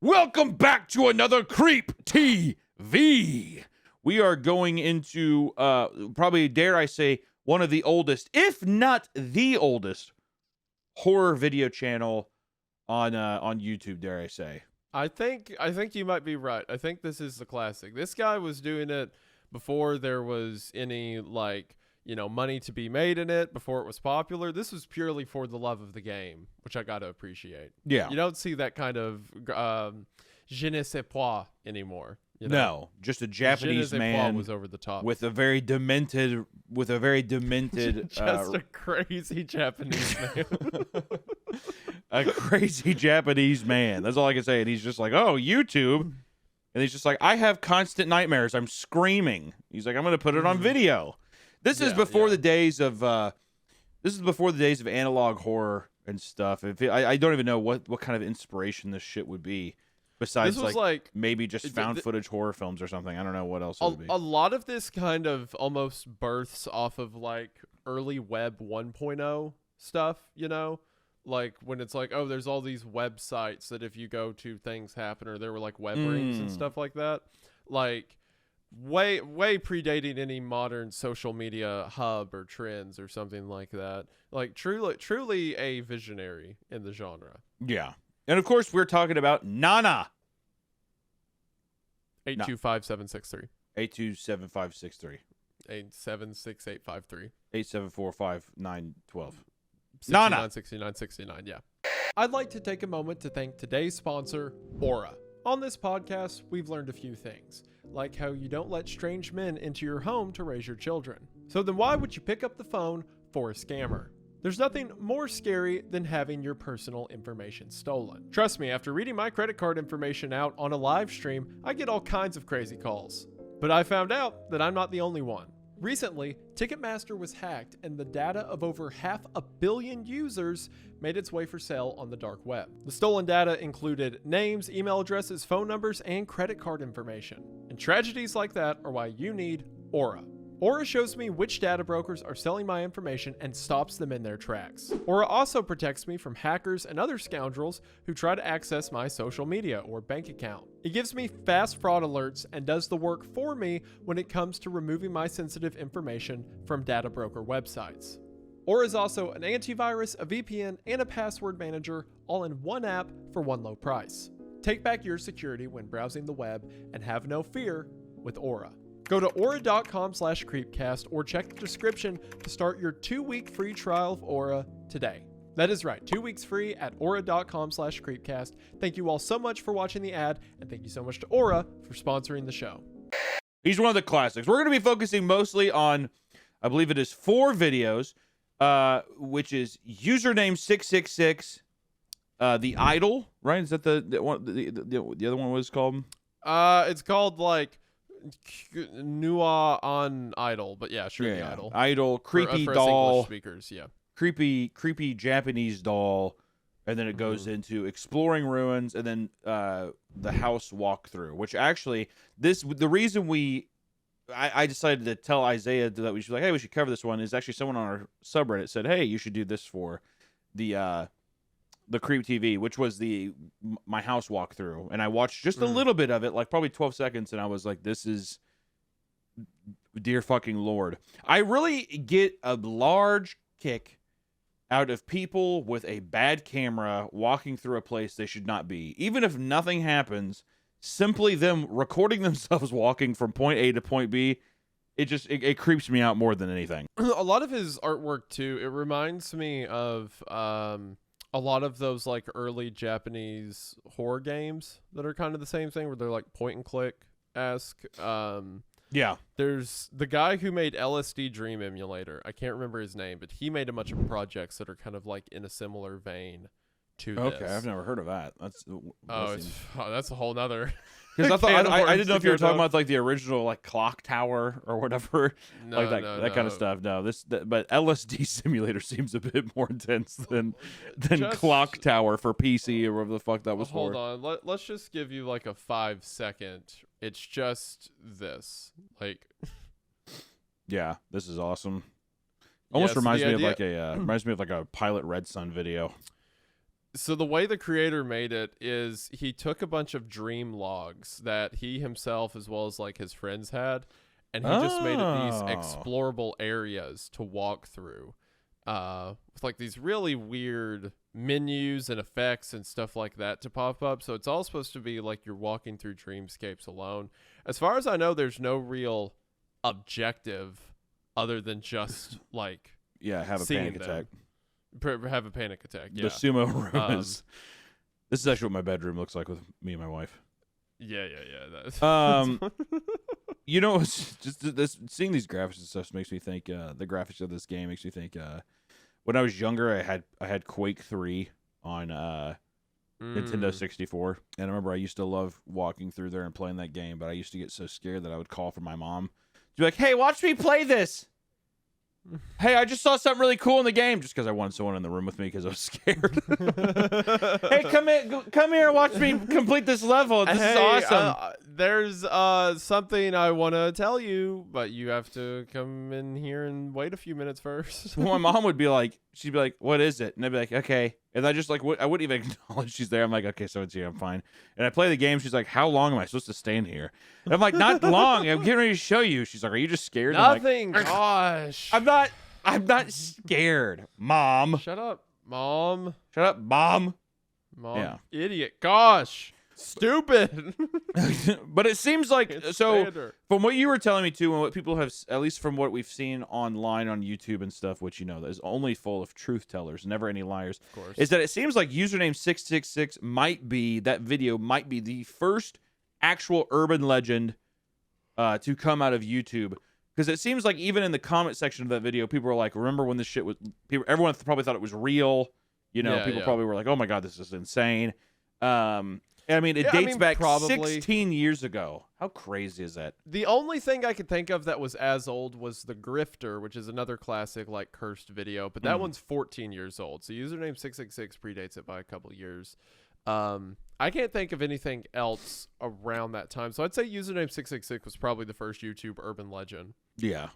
Welcome back to another Creep TV. We are going into probably, dare I say, one of the oldest, if not the oldest, horror video channel on YouTube, dare I say. I think you might be right. I think this is the classic. This guy was doing it before there was any money to be made in it, before it was popular. This was purely for the love of the game, which I got to appreciate. Yeah. You don't see that kind of je ne sais quoi anymore. You know? No, just a Japanese man was over the top with a very demented just a crazy Japanese man. A crazy Japanese man. That's all I can say. And he's just like, oh, YouTube. And he's just like, I have constant nightmares. I'm screaming. He's like, I'm going to put it on video. This is before the days of analog horror and stuff. I don't even know what kind of inspiration this shit would be. Besides, like maybe just found footage horror films or something. I don't know what else it would be. A lot of this kind of almost births off of like early web 1.0 stuff, you know? Like when it's like, oh, there's all these websites that if you go to, things happen, or there were like web rings and stuff like that. Like way predating any modern social media hub or trends or something like that. Like truly a visionary in the genre. Yeah. And of course, we're talking about Nana. 825-763. 827-563. 876-853. 874-5912. Nana. 6969, yeah. I'd like to take a moment to thank today's sponsor, Aura. On this podcast, we've learned a few things, like how you don't let strange men into your home to raise your children. So then why would you pick up the phone for a scammer? There's nothing more scary than having your personal information stolen. Trust me, after reading my credit card information out on a live stream, I get all kinds of crazy calls. But I found out that I'm not the only one. Recently, Ticketmaster was hacked and the data of over 500 million users made its way for sale on the dark web. The stolen data included names, email addresses, phone numbers, and credit card information. And tragedies like that are why you need Aura. Aura shows me which data brokers are selling my information and stops them in their tracks. Aura also protects me from hackers and other scoundrels who try to access my social media or bank account. It gives me fast fraud alerts and does the work for me when it comes to removing my sensitive information from data broker websites. Aura is also an antivirus, a VPN, and a password manager, all in one app for one low price. Take back your security when browsing the web and have no fear with Aura. Go to aura.com/creepcast or check the description to start your 2-week free trial of Aura today. That is right, 2 weeks free at aura.com/creepcast. Thank you all so much for watching the ad, and thank you so much to Aura for sponsoring the show. He's one of the classics. We're going to be focusing mostly on, I believe it is 4 videos, which is username 666, the idol, right? Is that the other one was called? It's called like Nua on Idol, but yeah, sure, the Idol. Idol, creepy for doll, English speakers, yeah. Creepy Japanese doll, and then it goes into exploring ruins, and then the house walkthrough. Which actually, the reason I decided to tell Isaiah that we should hey, we should cover this one is actually someone on our subreddit said, hey, you should do this for the Creep TV, which was my house walkthrough, and I watched just a little bit of it, like probably 12 seconds, and I was like, this is, dear fucking Lord. I really get a large kick out of people with a bad camera walking through a place they should not be. Even if nothing happens, simply them recording themselves walking from point A to point B, it creeps me out more than anything. A lot of his artwork too, it reminds me of a lot of those like early Japanese horror games that are kind of the same thing, where they're like point and click-esque. Yeah. There's the guy who made LSD Dream Emulator. I can't remember his name, but he made a bunch of projects that are kind of like in a similar vein to this. Okay, I've never heard of that. That's a whole nother. Because I didn't know if you were talking about like the original like clock tower or whatever, that kind of stuff. No, but LSD Simulator seems a bit more intense than clock tower for PC or whatever the fuck that was for. Hold on, let's just give you like a 5-second. It's just this, like. Yeah, this is awesome. Almost reminds me of like a Pilot Red Sun video. So the way the creator made it is he took a bunch of dream logs that he himself, as well as like his friends had, and he just made it these explorable areas to walk through, with like these really weird menus and effects and stuff like that to pop up. So it's all supposed to be like you're walking through dreamscapes alone. As far as I know, there's no real objective other than just like have a panic attack. Have a panic attack. Yeah. The sumo room is. This is actually what my bedroom looks like with me and my wife. Yeah. That's, you know, it's just this seeing these graphics and stuff makes me think. The graphics of this game makes me think. When I was younger, I had Quake 3 on Nintendo 64, and I remember I used to love walking through there and playing that game. But I used to get so scared that I would call for my mom to be like, "Hey, watch me play this." Hey, I just saw something really cool in the game, just because I wanted someone in the room with me because I was scared. Hey, come here, watch me complete this level. This is awesome. There's something I want to tell you, but you have to come in here and wait a few minutes first. My mom would be like, she'd be like, "What is it?" And I'd be like, "Okay." And I just like, I wouldn't even acknowledge she's there. I'm like, "Okay, so it's here. I'm fine." And I play the game. She's like, "How long am I supposed to stand here?" And I'm like, "Not long. I'm getting ready to show you." She's like, "Are you just scared?" Nothing. Like, gosh. I'm not scared, Mom. Shut up, Mom. Shut up, Mom. Mom. Yeah. Idiot. Gosh. Stupid. But it seems like, so from what you were telling me too, and what people have, at least from what we've seen online on YouTube and stuff, which, you know, is only full of truth tellers, never any liars, of course, is that it seems like username 666 that video might be the first actual urban legend to come out of YouTube. Because it seems like even in the comment section of that video, people were like, "Remember when this shit was?" Everyone probably thought it was real. You know, people probably were like, "Oh my god, this is insane." I mean, it dates back probably 16 years ago. How crazy is that? The only thing I could think of that was as old was The Grifter, which is another classic like cursed video, but that one's 14 years old. So username 666 predates it by a couple years. I can't think of anything else around that time. So I'd say username 666 was probably the first YouTube urban legend. Yeah,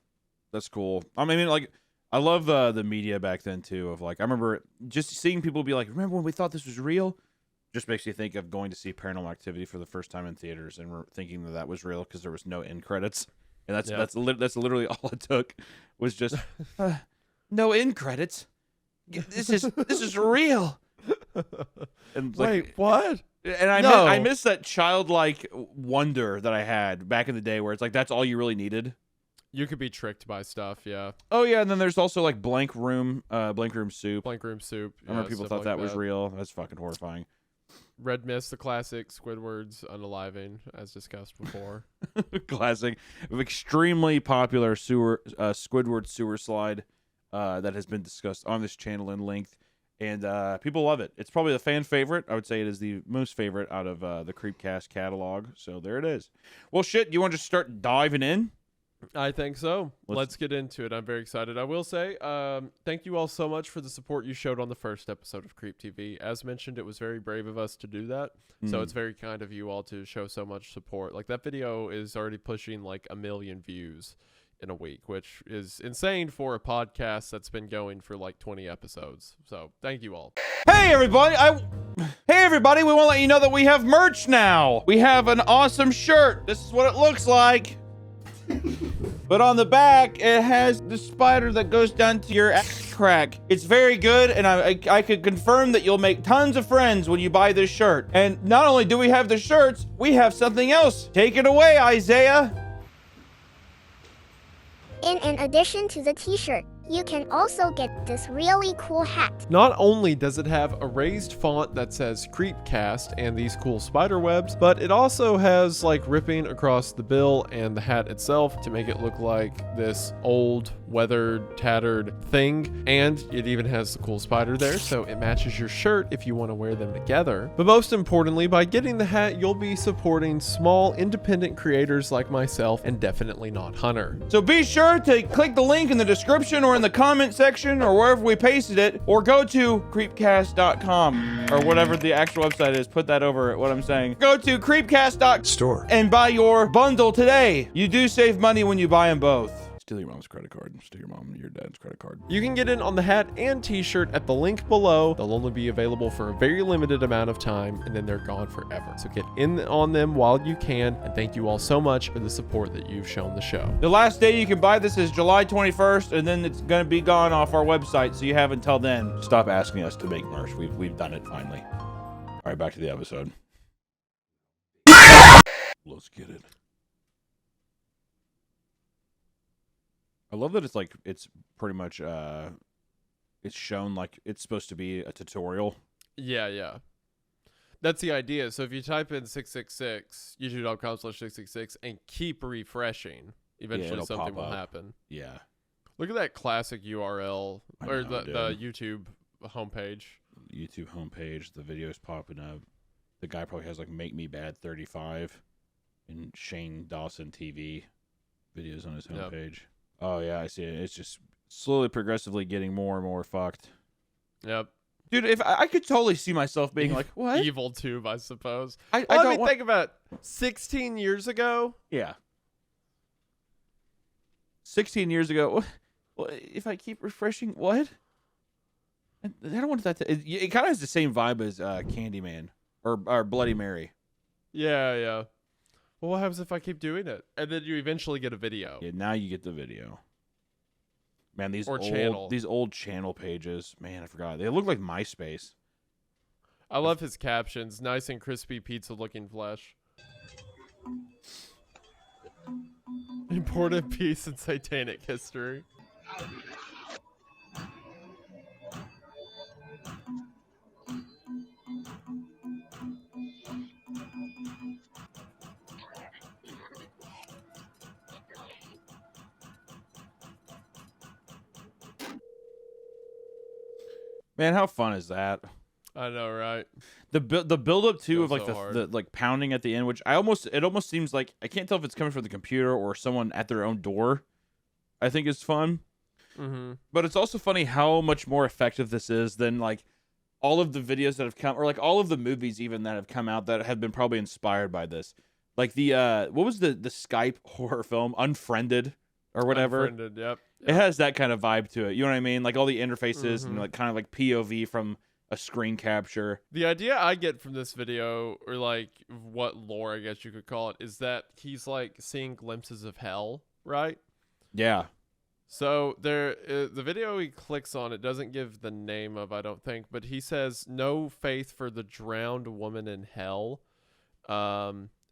that's cool. I mean, like, I love the media back then too. Of like, I remember just seeing people be like, "Remember when we thought this was real?" Just makes you think of going to see Paranormal Activity for the first time in theaters and thinking that was real because there was no end credits, and that's literally all it took was just no end credits. This is real. And wait, what? And I miss that childlike wonder that I had back in the day, where it's like that's all you really needed. You could be tricked by stuff, yeah. Oh yeah, and then there's also like Blank Room Soup. Blank Room Soup. I remember people thought like that was real. That's fucking horrifying. Red Mist, the classic Squidward's Unaliving, as discussed before. Classic, extremely popular Squidward sewer slide that has been discussed on this channel in length. And people love it. It's probably the fan favorite. I would say it is the most favorite out of the Creepcast catalog. So there it is. Well, shit, you want to just start diving in? I think so. Let's get into it. I'm very excited. I will say, thank you all so much for the support you showed on the first episode of Creep TV. As mentioned, it was very brave of us to do that. So it's very kind of you all to show so much support. Like, that video is already pushing like 1 million views in a week, which is insane for a podcast that's been going for like 20 episodes. So thank you all. Hey everybody, we want to let you know that we have merch now. We have an awesome shirt. This is what it looks like. But on the back, it has the spider that goes down to your ass crack. It's very good, and I could confirm that you'll make tons of friends when you buy this shirt. And not only do we have the shirts, we have something else. Take it away, Isaiah. In addition to the t-shirt, you can also get this really cool hat. Not only does it have a raised font that says Creepcast and these cool spider webs, but it also has like ripping across the bill and the hat itself to make it look like this old, weathered, tattered thing. And it even has the cool spider there, so it matches your shirt if you want to wear them together. But most importantly, by getting the hat, you'll be supporting small, independent creators like myself, and definitely not Hunter. So be sure to click the link in the description or in the comment section or wherever we pasted it, or go to creepcast.com or whatever the actual website is. Put that over what I'm saying. Go to creepcast.store and buy your bundle today. You do save money when you buy them both. Steal your mom's credit card. Steal your mom and your dad's credit card. You can get in on the hat and t-shirt at the link below. They'll only be available for a very limited amount of time, and then they're gone forever. So get in on them while you can, and thank you all so much for the support that you've shown the show. The last day you can buy this is July 21st, and then it's going to be gone off our website, so you have until then. Stop asking us to make merch. We've done it finally. All right, back to the episode. Let's get it. I love that it's pretty much it's shown like it's supposed to be a tutorial. Yeah. That's the idea. So if you type in 666, youtube.com/666, and keep refreshing, eventually something will happen. Yeah. Look at that classic URL, or the YouTube homepage. YouTube homepage, the videos popping up. The guy probably has like Make Me Bad 35 and Shane Dawson TV videos on his homepage. Yep. Oh, yeah, I see it. It's just slowly, progressively getting more and more fucked. Yep. Dude, if I could totally see myself being like, what? Evil tube, I suppose. I think about 16 years ago. Yeah. 16 years ago. What? If I keep refreshing, what? I don't want that to... It kind of has the same vibe as Candyman or Bloody Mary. Yeah. Well, what happens if I keep doing it? And then you eventually get a video. Yeah, now you get the video. Man, these old channel pages. Man, I forgot. They look like MySpace. I love his captions. Nice and crispy pizza-looking flesh. Important piece in satanic history. Man, how fun is that? I know, right? The build up too of like so the like pounding at the end, which it almost seems like I can't tell if it's coming from the computer or someone at their own door. I think is fun. Mm-hmm. But it's also funny how much more effective this is than like all of the videos that have come, or like all of the movies even that have come out that have been probably inspired by this. Like the what was the Skype horror film Unfriended or whatever? Unfriended, yep. It has that kind of vibe to it. You know what I mean? Like all the interfaces and like kind of like POV from a screen capture. The idea I get from this video, or like what lore I guess you could call it, is that he's like seeing glimpses of hell, right? Yeah. So the video he clicks on, it doesn't give the name of, I don't think, but he says no faith for the drowned woman in hell.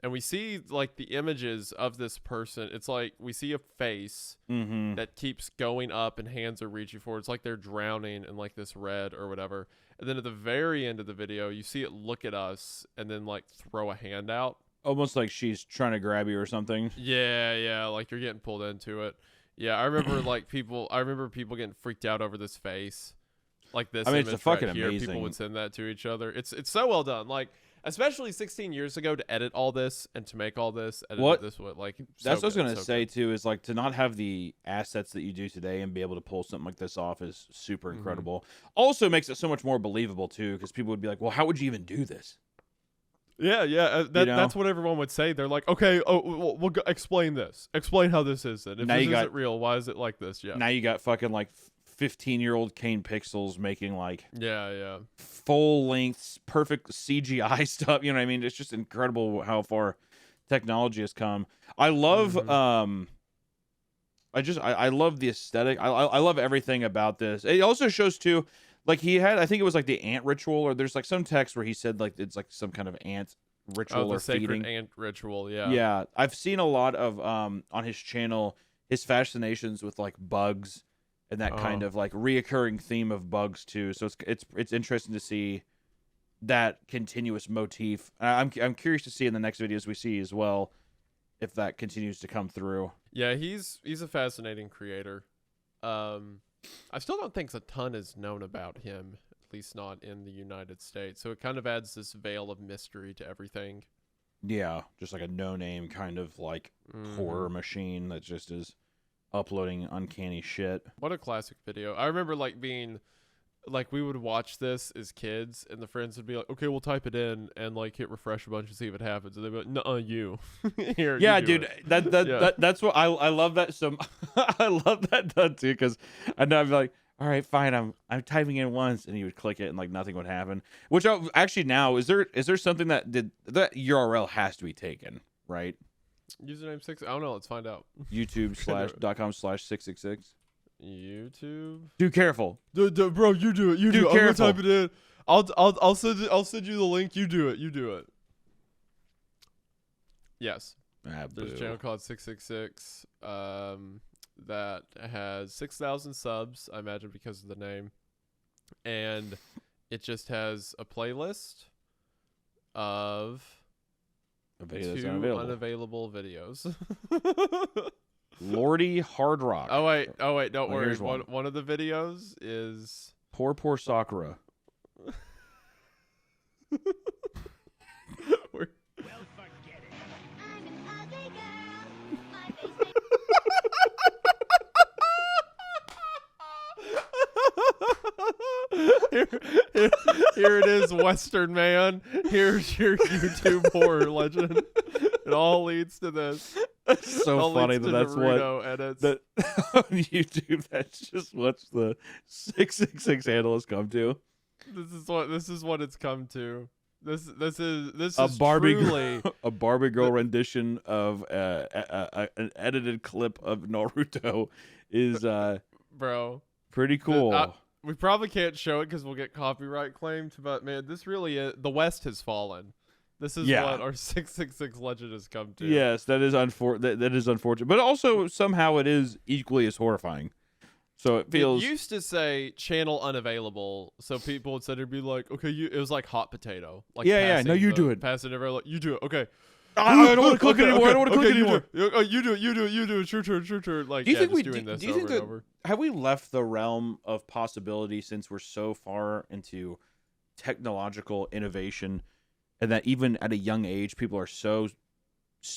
And we see like the images of this person. It's like we see a face that keeps going up and hands are reaching forward. It's like they're drowning in like this red or whatever. And then at the very end of the video, you see it look at us and then like throw a hand out. Almost like she's trying to grab you or something. Yeah. Like you're getting pulled into it. Yeah, I remember people getting freaked out over this face. Like this. I mean, it's a fucking right here. amazing. People would send that to each other. It's so well done. Like, especially 16 years ago to edit all this and to make all this. That's what I was gonna say too. Is like to not have the assets that you do today and be able to pull something like this off is super incredible. Also makes it so much more believable too, because people would be like, "Well, how would you even do this?" Yeah. That's what everyone would say. They're like, okay, we'll explain this. Explain how this is. And if this isn't real, why is it like this? Yeah. Now you got fucking like 15-year-old Kane Pixels making like full length, perfect CGI stuff. You know what I mean? It's just incredible how far technology has come. I love I love the aesthetic. I love everything about this. It also shows too. Like he had, I think it was like the ant ritual, or there's like some text where he said like it's like some kind of ant ritual or sacred feeding. ant ritual. Yeah. Yeah, I've seen a lot of on his channel his fascinations with like bugs and that kind of like reoccurring theme of bugs too. So it's interesting to see that continuous motif. I'm curious to see in the next videos we see as well if that continues to come through. Yeah, he's a fascinating creator. I still don't think a ton is known about him, at least not in the United States. So it kind of adds this veil of mystery to everything. Yeah, just like a no-name kind of like horror machine that just is uploading uncanny shit. What a classic video. I remember like being like we would watch this as kids, and the friends would be like, "Okay, we'll type it in and like hit refresh a bunch and see if it happens." And they'd be like, "Nuh-uh, you." Here, Yeah, you do dude, it. that's what I love that so I love that done too, because I know I'd be like, all right, fine, I'm typing in once, and he would click it and like nothing would happen. Which actually now is there something that URL has to be taken, right? Username 6. I don't know. Let's find out. YouTube.com/666. YouTube. Dude, careful. Bro, you do it. You Dude, do it. careful. I'm gonna type it in. I'll send you the link. You do it. You do it. Yes. There's a channel called 666 that has 6,000 subs, I imagine because of the name. And it just has a playlist of A video that's 2 unavailable. unavailable videos. Lordy Hard Rock. Oh wait, don't worry. Here's one. One of the videos is Poor Sakura. We're- I'm an ugly girl. My here it is, Western man. Here's your YouTube horror legend. It all leads to this. It's so All funny leads that to that's Naruto what edits. that on YouTube. That's just what the 666 handle has come to. This is what it's come to. This is A Barbie truly a Barbie girl rendition of an edited clip of Naruto is bro. pretty cool. We probably can't show it because we'll get copyright claimed, but man, this really is the West has fallen. This is Yeah. what our 666 legend has come to. Yes, that is that is unfortunate, but also somehow it is equally as horrifying. So it feels It used to say channel unavailable, so people would be like, okay, it was like hot potato. Like Yeah, no, you do it. Pass it over, like, you do it, okay. I don't want to click Okay, anymore. I don't okay, want to click okay, anymore. You do it. True turn. Like, Do you yeah, think just we doing this do you over think and that over. have we left the realm of possibility since we're so far into technological innovation, and that even at a young age people are so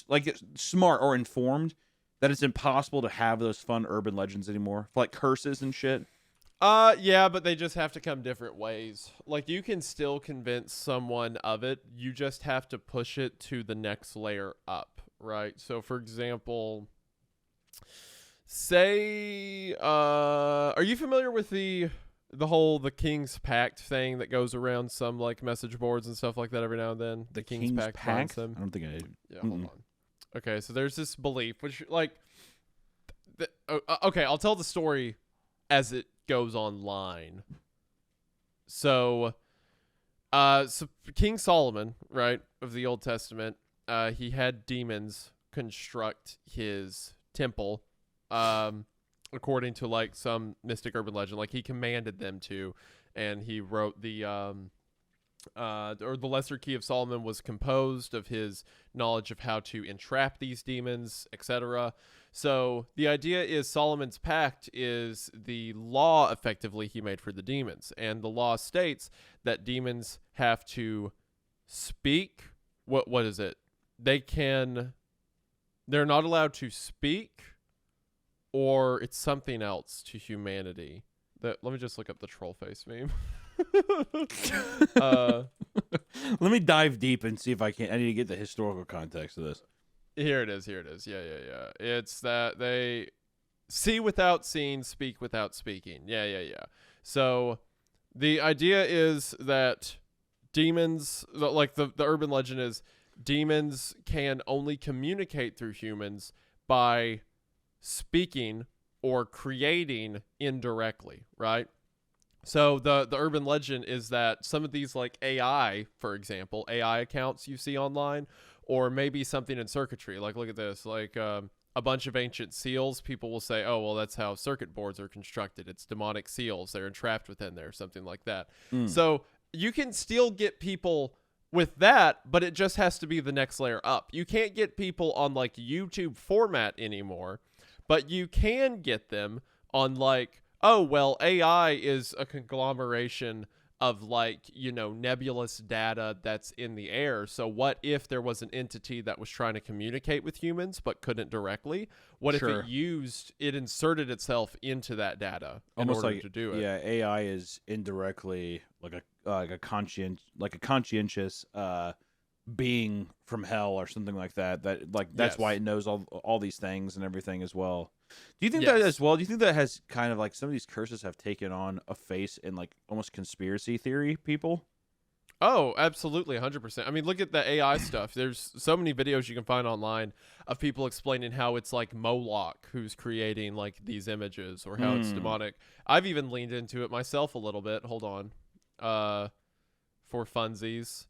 like smart or informed that it's impossible to have those fun urban legends anymore, like curses and shit? Yeah, but they just have to come different ways. Like, you can still convince someone of it. You just have to push it to the next layer up, right? So, for example, say, are you familiar with the King's Pact thing that goes around some like message boards and stuff like that every now and then? The King's Pact finds I them. don't think I. Yeah, hold on. Okay, so there's this belief, which like, okay, I'll tell the story as it goes online. So King Solomon, right, of the Old Testament, he had demons construct his temple, according to like some mystic urban legend. Like, he commanded them to, and he wrote or the Lesser Key of Solomon was composed of his knowledge of how to entrap these demons, etc. So the idea is Solomon's Pact is the law effectively he made for the demons. And the law states that demons have to speak. What is it? They're not allowed to speak, or it's something else to humanity. Let me just look up the troll face meme. Let me dive deep and see if I can. I need to get the historical context of this. Here it is. Yeah. It's that they see without seeing, speak without speaking. Yeah. So the idea is that demons, like the urban legend is, demons can only communicate through humans by speaking or creating indirectly, right? So the urban legend is that some of these, like AI, for example, AI accounts you see online, or maybe something in circuitry. Like, look at this. Like, a bunch of ancient seals, people will say, oh, well, that's how circuit boards are constructed. It's demonic seals. They're entrapped within there, something like that. So you can still get people with that, but it just has to be the next layer up. You can't get people on, like, YouTube format anymore, but you can get them on, like, oh, well, AI is a conglomeration of like, you know, nebulous data that's in the air. So what if there was an entity that was trying to communicate with humans but couldn't directly? What Sure. if it inserted itself into that data in Almost order like to do it? Yeah, AI is indirectly like a conscientious being from hell or something like that. That's why Yes. it knows all these things and everything as well. Do you think Yes. that as well? Do you think that has kind of like some of these curses have taken on a face in like almost conspiracy theory people? Oh, absolutely, 100%. I mean, look at the AI stuff. There's so many videos you can find online of people explaining how it's like Moloch who's creating like these images, or how it's demonic. I've even leaned into it myself a little bit. Hold on. For funsies.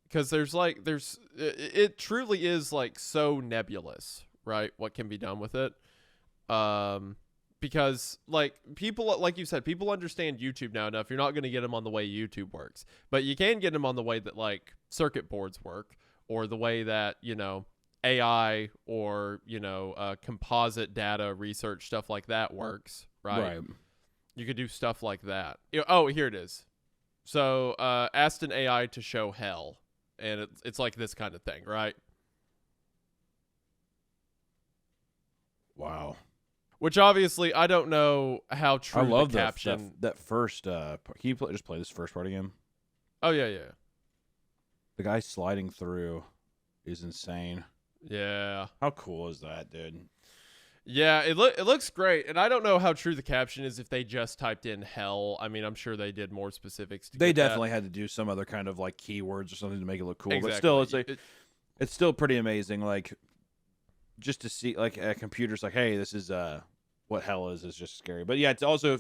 Because it truly is like so nebulous, right? What can be done with it. Because like people, like you said, people understand YouTube now enough. You're not going to get them on the way YouTube works, but you can get them on the way that like circuit boards work, or the way that, you know, AI or, you know, composite data research stuff like that works, right? You could do stuff like that. Oh, here it is. So asked an AI to show hell, and it's like this kind of thing, right? Wow. Which obviously I don't know how true I love the caption. that first. Can you just play this first part again? Oh yeah. The guy sliding through is insane. Yeah. How cool is that, dude? Yeah, it looks great, and I don't know how true the caption is if they just typed in hell. I mean, I'm sure they did more specifics. They definitely had to do some other kind of like keywords or something to make it look cool. Exactly. But still, it's like it's still pretty amazing. Like just to see like a computer's like, hey, this is what hell is just scary. But yeah, it's also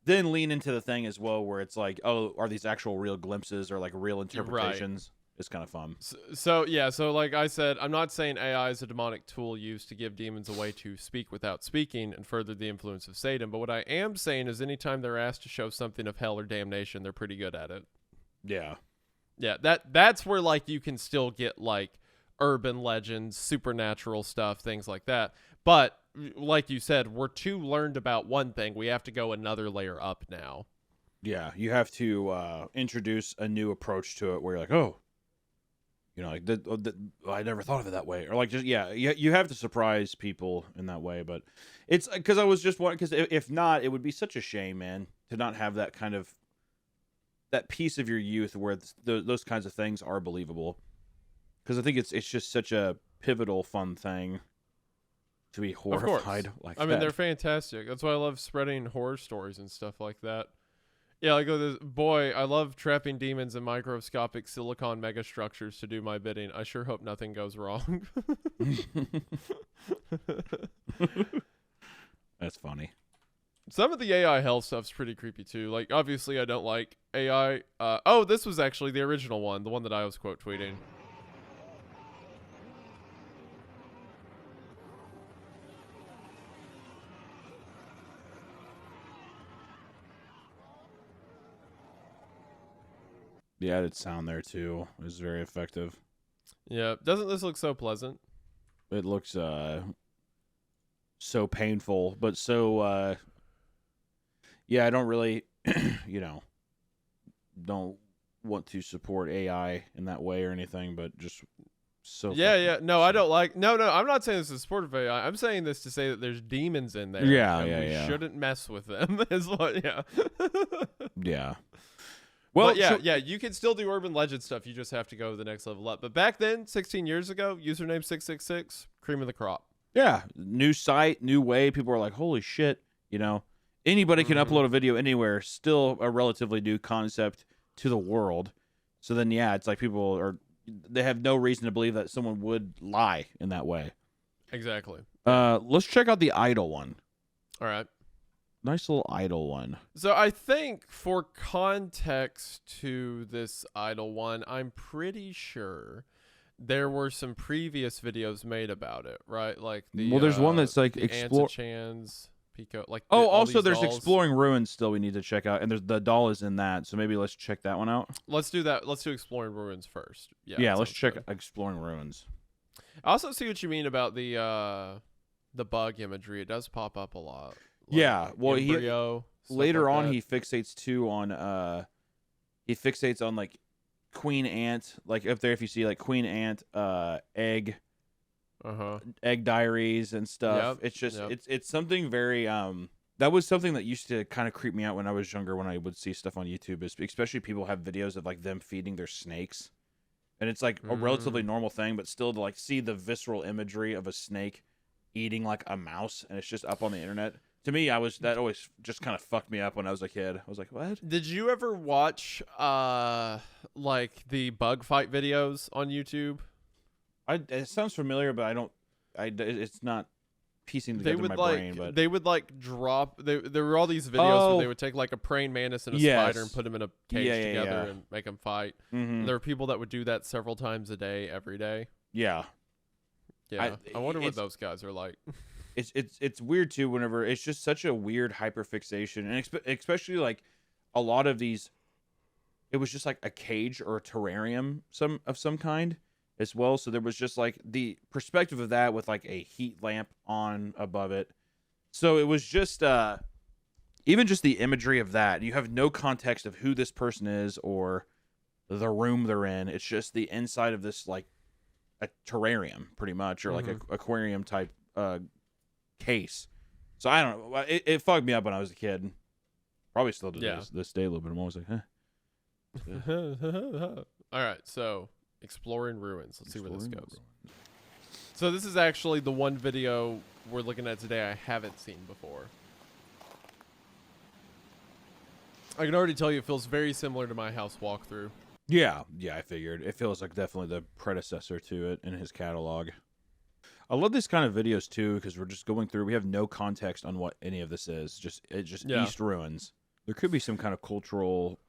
then lean into the thing as well, where it's like, oh, are these actual real glimpses or like real interpretations? Right. It's kind of fun. So like I said, I'm not saying AI is a demonic tool used to give demons a way to speak without speaking and further the influence of Satan. But what I am saying is anytime they're asked to show something of hell or damnation, they're pretty good at it. Yeah. Yeah, that's where like you can still get like urban legends, supernatural stuff, things like that. But like you said, we're too learned about one thing. We have to go another layer up now. Yeah, you have to introduce a new approach to it where you're like, oh, you know, like I never thought of it that way, or like just you have to surprise people in that way. But it's because I was just wondering, because if not, it would be such a shame, man, to not have that kind of that piece of your youth where those kinds of things are believable. Because I think it's just such a pivotal, fun thing to be horrified like that. I mean, they're fantastic. That's why I love spreading horror stories and stuff like that. Yeah, like boy, I love trapping demons in microscopic silicon megastructures to do my bidding. I sure hope nothing goes wrong. That's funny. Some of the AI hell stuff's pretty creepy too. Like, obviously, I don't like AI. This was actually the original one, the one that I was quote tweeting. The added sound there too is very effective. Yeah, doesn't this look so pleasant? It looks so painful, but so yeah, I don't really don't want to support AI in that way or anything, but just so No, I don't like no, I'm not saying this is supportive of AI. I'm saying this to say that there's demons in there. We shouldn't mess with them is what Yeah. Well, you can still do urban legend stuff. You just have to go the next level up. But back then, 16 years ago, username 666, cream of the crop. Yeah, new site, new way. People are like, holy shit, anybody can upload a video anywhere. Still a relatively new concept to the world. So then, yeah, it's like they have no reason to believe that someone would lie in that way. Exactly. Let's check out the idol one. All right. Nice little idol one. So I think for context to this idol one, I'm pretty sure there were some previous videos made about it, right? Like there's one that's like Antichans, Pico, like also there's dolls. Exploring Ruins still we need to check out, and there's the doll is in that, so maybe let's check that one out. Let's do that. Let's do Exploring Ruins first. Yeah, let's check Exploring Ruins. I also see what you mean about the bug imagery. It does pop up a lot. Like well, embryo. later like on that. he fixates on like queen ant, like up there if you see like queen ant, egg diaries and stuff. Yep, It's just yep. it's something very that was something that used to kind of creep me out when I was younger when I would see stuff on YouTube, especially people have videos of like them feeding their snakes. And it's like a relatively normal thing, but still to like see the visceral imagery of a snake eating like a mouse and it's just up on the internet. To me, that always just kind of fucked me up when I was a kid. I was like, what? Did you ever watch like the bug fight videos on YouTube? It sounds familiar, but it's not piecing together in my brain. But they would like drop. There were all these videos where they would take like a praying mantis and a spider and put them in a cage together and make them fight. And there were people that would do that several times a day, every day. Yeah, yeah. I wonder what those guys are like. It's weird too. Whenever it's just such a weird hyperfixation, and especially like a lot of these, it was just like a cage or a terrarium of some kind as well. So there was just like the perspective of that with like a heat lamp on above it. So it was just even just the imagery of that. You have no context of who this person is or the room they're in. It's just the inside of this like a terrarium pretty much, or like a aquarium type case. So I don't know. It fucked me up when I was a kid. Probably still does this day a little bit. I'm always like, All right, so exploring ruins. Let's see where this goes. So this is actually the one video we're looking at today I haven't seen before. I can already tell you it feels very similar to my house walkthrough. Yeah, I figured. It feels like definitely the predecessor to it in his catalog. I love this kind of videos too because we're just going through. We have no context on what any of this is. Just East ruins. There could be some kind of cultural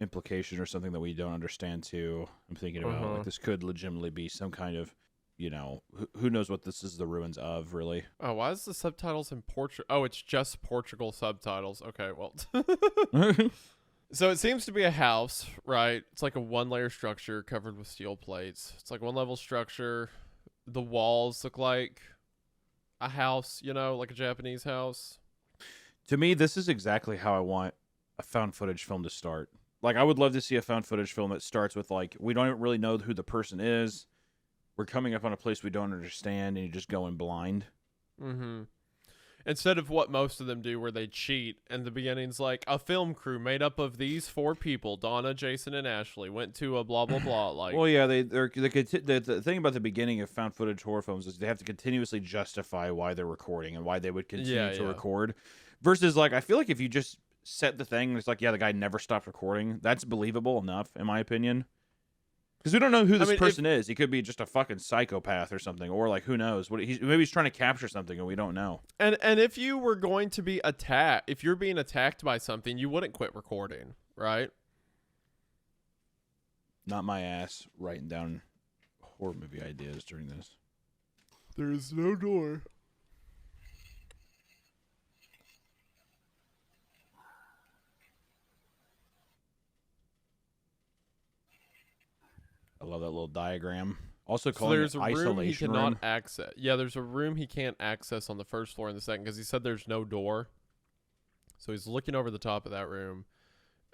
implication or something that we don't understand too. I'm thinking about like this could legitimately be some kind of, who knows what this is the ruins of really. Oh, why is the subtitles in Portugal? Oh, it's just Portugal subtitles. Okay, well. So it seems to be a house, right? It's like a one-layer structure covered with steel plates. It's like one-level structure. The walls look like a house, like a Japanese house. To me, this is exactly how I want a found footage film to start. Like, I would love to see a found footage film that starts with, like, we don't really know who the person is. We're coming up on a place we don't understand, and you just go in blind. Mm-hmm. Instead of what most of them do where they cheat, and the beginning's like, a film crew made up of these 4 people, Donna, Jason, and Ashley, went to a blah, blah, blah. Like, well, yeah, the thing about the beginning of found footage horror films is they have to continuously justify why they're recording and why they would continue to record. Versus, like, I feel like if you just set the thing, it's like, yeah, the guy never stopped recording. That's believable enough, in my opinion. Because we don't know who this person is. He could be just a fucking psychopath or something, or like who knows? Maybe he's trying to capture something and we don't know. And if you were going to be attacked, if you're being attacked by something, you wouldn't quit recording, right? Not my ass writing down horror movie ideas during this. There's no door. I love that little diagram. Also So calling there's it a room he isolation cannot room. access. Yeah, there's a room he can't access on the first floor in the second because he said there's no door. So he's looking over the top of that room.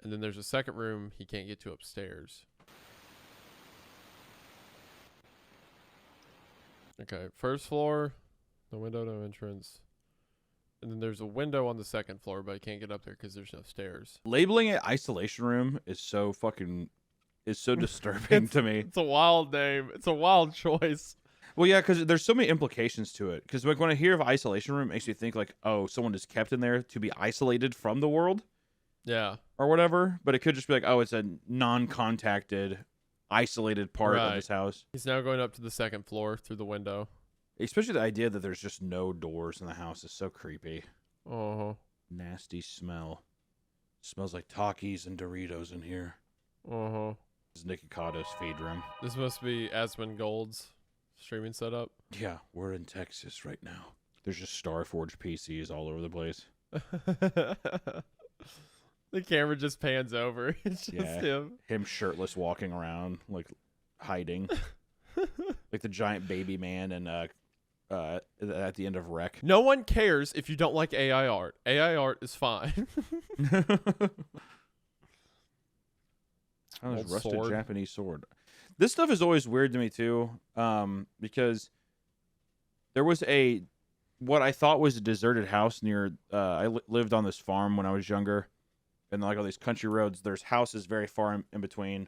And then there's a second room he can't get to upstairs. Okay, first floor, no window, no entrance. And then there's a window on the second floor, but he can't get up there because there's no stairs. Labeling it isolation room is so disturbing to me. It's a wild name. It's a wild choice. Well, yeah, because there's so many implications to it. Because like when I hear of isolation room, it makes me think like, oh, someone is kept in there to be isolated from the world. Yeah. Or whatever. But it could just be like, oh, it's a non-contacted, isolated part of this house. He's now going up to the second floor through the window. Especially the idea that there's just no doors in the house is so creepy. Uh-huh. Nasty smell. Smells like Takis and Doritos in here. Uh-huh. This is Nicky Cotto's feed room. This must be Asmongold's streaming setup. Yeah, we're in Texas right now. There's just Starforge PCs all over the place. The camera just pans over. It's just him. Him shirtless walking around, like hiding. Like the giant baby man and at the end of Rec. No one cares if you don't like AI art. AI art is fine. Oh, there's Old rusted sword. Japanese sword. This stuff is always weird to me too, because there was what I thought was a deserted house near. I lived on this farm when I was younger, and like all these country roads, there's houses very far in between.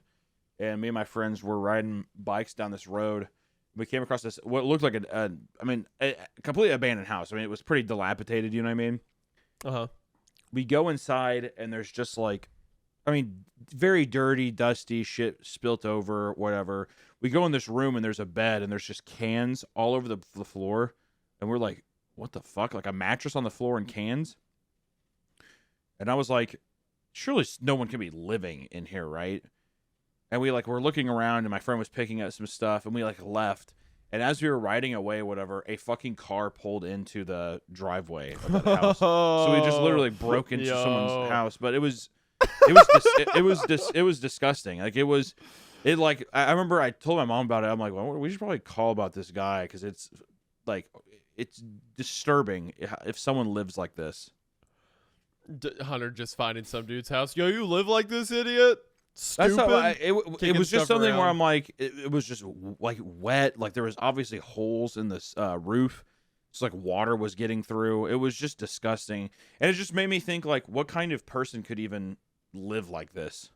And me and my friends were riding bikes down this road. We came across this what looked like a completely abandoned house. I mean, it was pretty dilapidated. You know what I mean? Uh-huh. We go inside, and there's just like, I mean, very dirty, dusty shit spilt over, whatever. We go in this room, and there's a bed, and there's just cans all over the floor. And we're like, what the fuck? Like a mattress on the floor and cans? And I was like, surely no one can be living in here, right? And we were looking around, and my friend was picking up some stuff, and we left. And as we were riding away, whatever, a fucking car pulled into the driveway of that house. So we just literally broke into someone's house. But it was disgusting. I remember I told my mom about it. I'm like, well, we should probably call about this guy because it's disturbing if someone lives like this. Hunter just finding some dude's house. Yo, you live like this, idiot? Stupid. That's how it was just something around. where I'm like, it was just wet. Like there was obviously holes in this roof. It's like water was getting through. It was just disgusting. And it just made me think what kind of person could even live like this?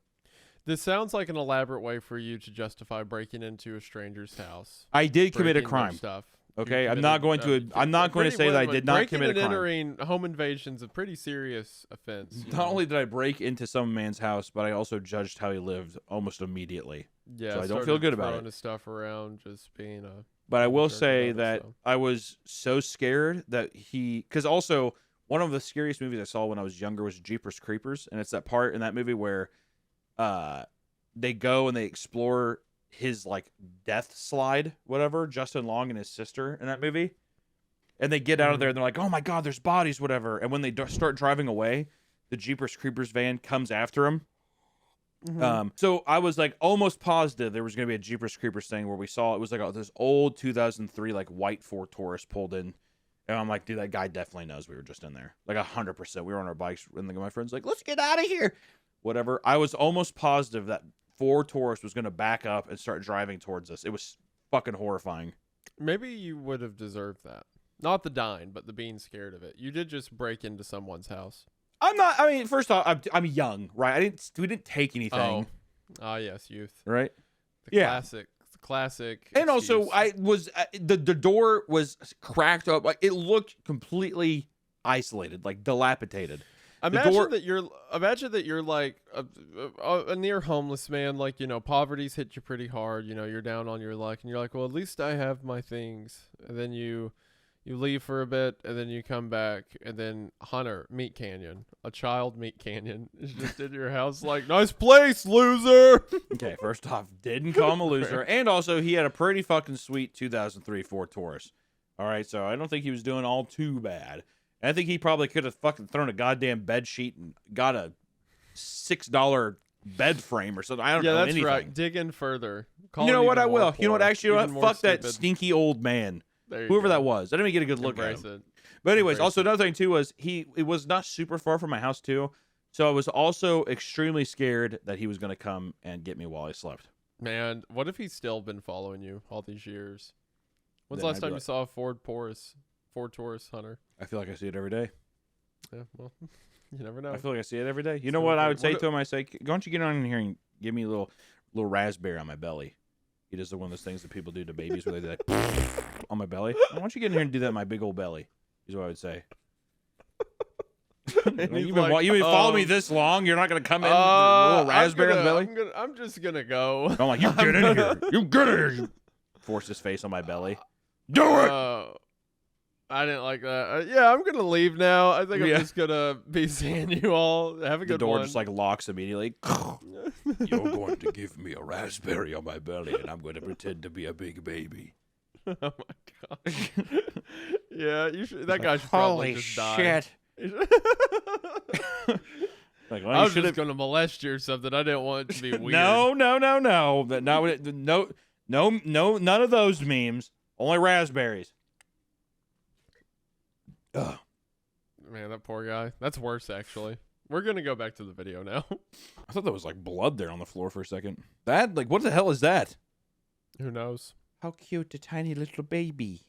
This sounds like an elaborate way for you to justify breaking into a stranger's house. I did commit a Breaking their crime. Stuff. Okay, I'm not going to say that I did not commit a crime. Entering home invasion's a pretty serious offense. Not only did I break into some man's house, but I also judged how he lived almost immediately. Yeah, so I don't feel good about throwing it. his stuff around, just being a. But I will jerk say about it, that so. I was so scared that because also one of the scariest movies I saw when I was younger was Jeepers Creepers, and it's that part in that movie where they go and they explore his death slide, whatever, Justin Long and his sister in that movie. And they get out of there and they're like, oh my God, there's bodies, whatever. And when they start driving away, the Jeepers Creepers van comes after him. So I was almost positive there was going to be a Jeepers Creepers thing where we saw it was this old 2003 white Ford Taurus pulled in. And I'm like, dude, that guy definitely knows we were just in there. 100%. We were on our bikes and my friend's like, let's get out of here. Whatever. I was almost positive that Ford Taurus was going to back up and start driving towards us. It was fucking horrifying. Maybe you would have deserved that. Not the dying, but the being scared of it. You did just break into someone's house. I'm not. I mean, first off, I'm young, right? We didn't take anything. Oh, yes, youth. Right? The classic. And excuse. also, I was the door was cracked up. It looked completely isolated, dilapidated. Imagine that you're a near homeless man. Poverty's hit you pretty hard. You're down on your luck, and you're like, well, at least I have my things. And then you leave for a bit, and then you come back, and then Hunter, Meat Canyon, a child Meat Canyon, is just in your house nice place, loser. Okay, first off, didn't call him a loser. And also, he had a pretty fucking sweet 2003 Ford Taurus. All right, so I don't think he was doing all too bad. And I think he probably could have fucking thrown a goddamn bed sheet and got a $6 bed frame or something. I don't know anything. Yeah, that's right. Dig in further. You know what? I will. You know what? Actually, fuck that stinky old man. Whoever that was. I didn't even get a good look at him. But anyways, also another thing too was it was not super far from my house too. So I was also extremely scared that he was going to come and get me while I slept. Man, what if he's still been following you all these years? When's the last time you saw a Ford Taurus, Hunter? I feel like I see it every day. Yeah, well, you never know. I feel like I see it every day. You know what I would say to him? I say, why don't you get on in here and give me a little raspberry on my belly? He does one of those things that people do to babies where they do on my belly. Why don't you get in here and do that on my big old belly? Is what I would say. You've been following me this long. You're not going to come in with a little raspberry on the belly? I'm just going to go. I'm like, you get in here. You get in here. Force his face on my belly. Do it. I didn't like that. Yeah, I'm going to leave now. I think I'm just going to be seeing you all. Have a good one. The door just locks immediately. You're going to give me a raspberry on my belly, and I'm going to pretend to be a big baby. Oh, my gosh. Yeah, that guy should probably just die. Holy shit. I was just going to molest you or something. I didn't want it to be weird. No. No, none of those memes. Only raspberries. Ugh. Man, that poor guy. That's worse, actually. We're going to go back to the video now. I thought that was like blood there on the floor for a second. That, like, what the hell is that? Who knows? How cute, a tiny little baby.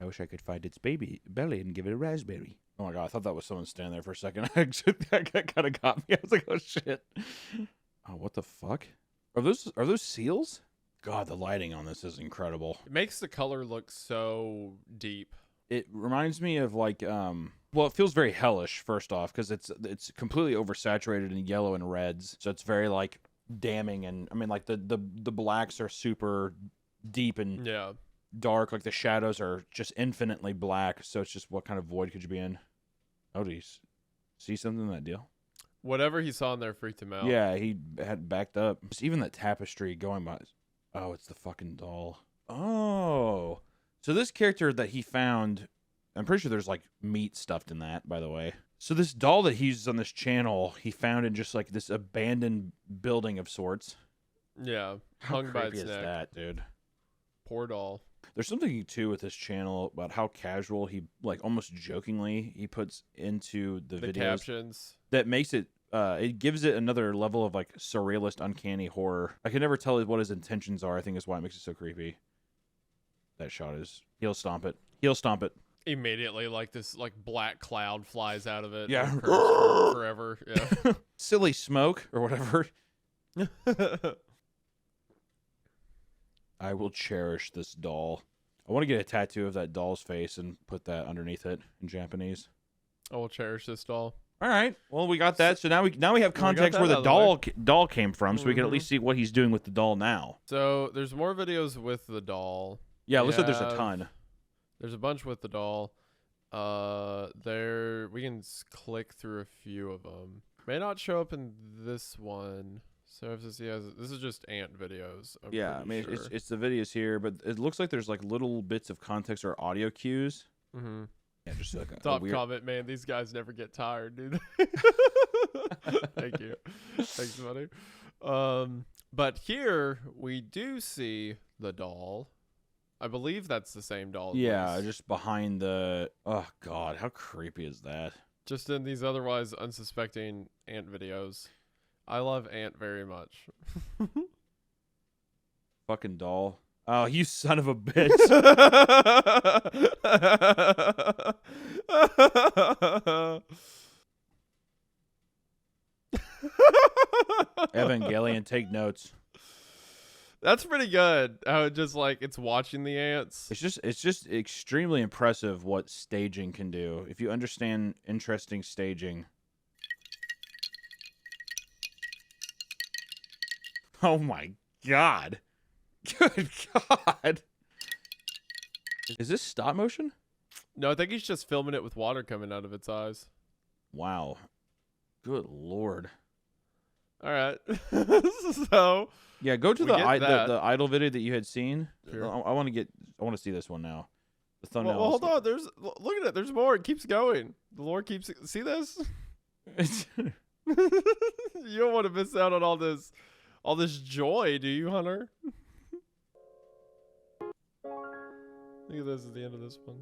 I wish I could find its baby belly and give it a raspberry. Oh my god, I thought that was someone standing there for a second. That kind of got me. I was like, oh shit. Oh, what the fuck? Are those seals? God, the lighting on this is incredible. It makes the color look so deep. It reminds me of like well, it feels very hellish first off because it's completely oversaturated in yellow and reds. So it's very like damning, and I mean like the blacks are super deep and Yeah. dark, like the shadows are just infinitely black, so it's just what kind of void could you be in? Oh, do you see something in that deal? Whatever he saw in there freaked him out. Yeah, he had backed up. Just even that tapestry going by. Oh, it's the fucking doll. Oh, so this character that he found, I'm pretty sure there's like meat stuffed in that, by the way. So this doll that he uses on this channel, he found in just like this abandoned building of sorts. Yeah. How Hung by creepy its is neck. that, dude? Poor doll. There's something too with this channel about how casual he, like almost jokingly, he puts into the videos captions. that makes it it gives it another level of like surrealist, uncanny horror. I can never tell what his intentions are. I think is why it makes it so creepy. That shot is heel stomp it. Heel stomp it. Immediately, like this like black cloud flies out of it. Yeah. And curves forever. Yeah. Silly smoke or whatever. I will cherish this doll. I want to get a tattoo of that doll's face and put that underneath it in Japanese. I will cherish this doll. All right. Well, we got that. So now we have Well, we got context that where the out of the doll came from, so we can at Mhm. least see what he's doing with the doll now. So there's more videos with the doll. Yeah, looks like there's a have- ton. There's a bunch with the doll. There we can click through a few of them. May not show up in this one. So if this is just ant videos. I'm Yeah, I pretty mean sure. it's the videos here, but it looks like there's like little bits of context or audio cues. Mm-hmm. Yeah, just like a Top weird. comment, man. These guys never get tired, dude. Thank you. Thanks, buddy. But here we do see the doll. I believe that's the same doll. at Yeah, least. just behind the. Oh God, how creepy is that? Just in these otherwise unsuspecting ant videos. I love ant very much. Fucking doll. Oh, you son of a bitch! Evangelion, take notes. That's pretty good. How it just like it's watching the ants. It's just extremely impressive what staging can do if you understand interesting staging. Oh my God. Good God. Is this stop motion? No, I think he's just filming it with water coming out of its eyes. Wow. Good Lord. All right. So Yeah, go to We get that. the idle video that you had seen. Sure. I want to see this one now. The thumbnail. well, hold on. Look at it. There's more. It keeps going. The lore keeps. See this? You don't want to miss out on all this joy, do you, Hunter? Look at this at the end of this one.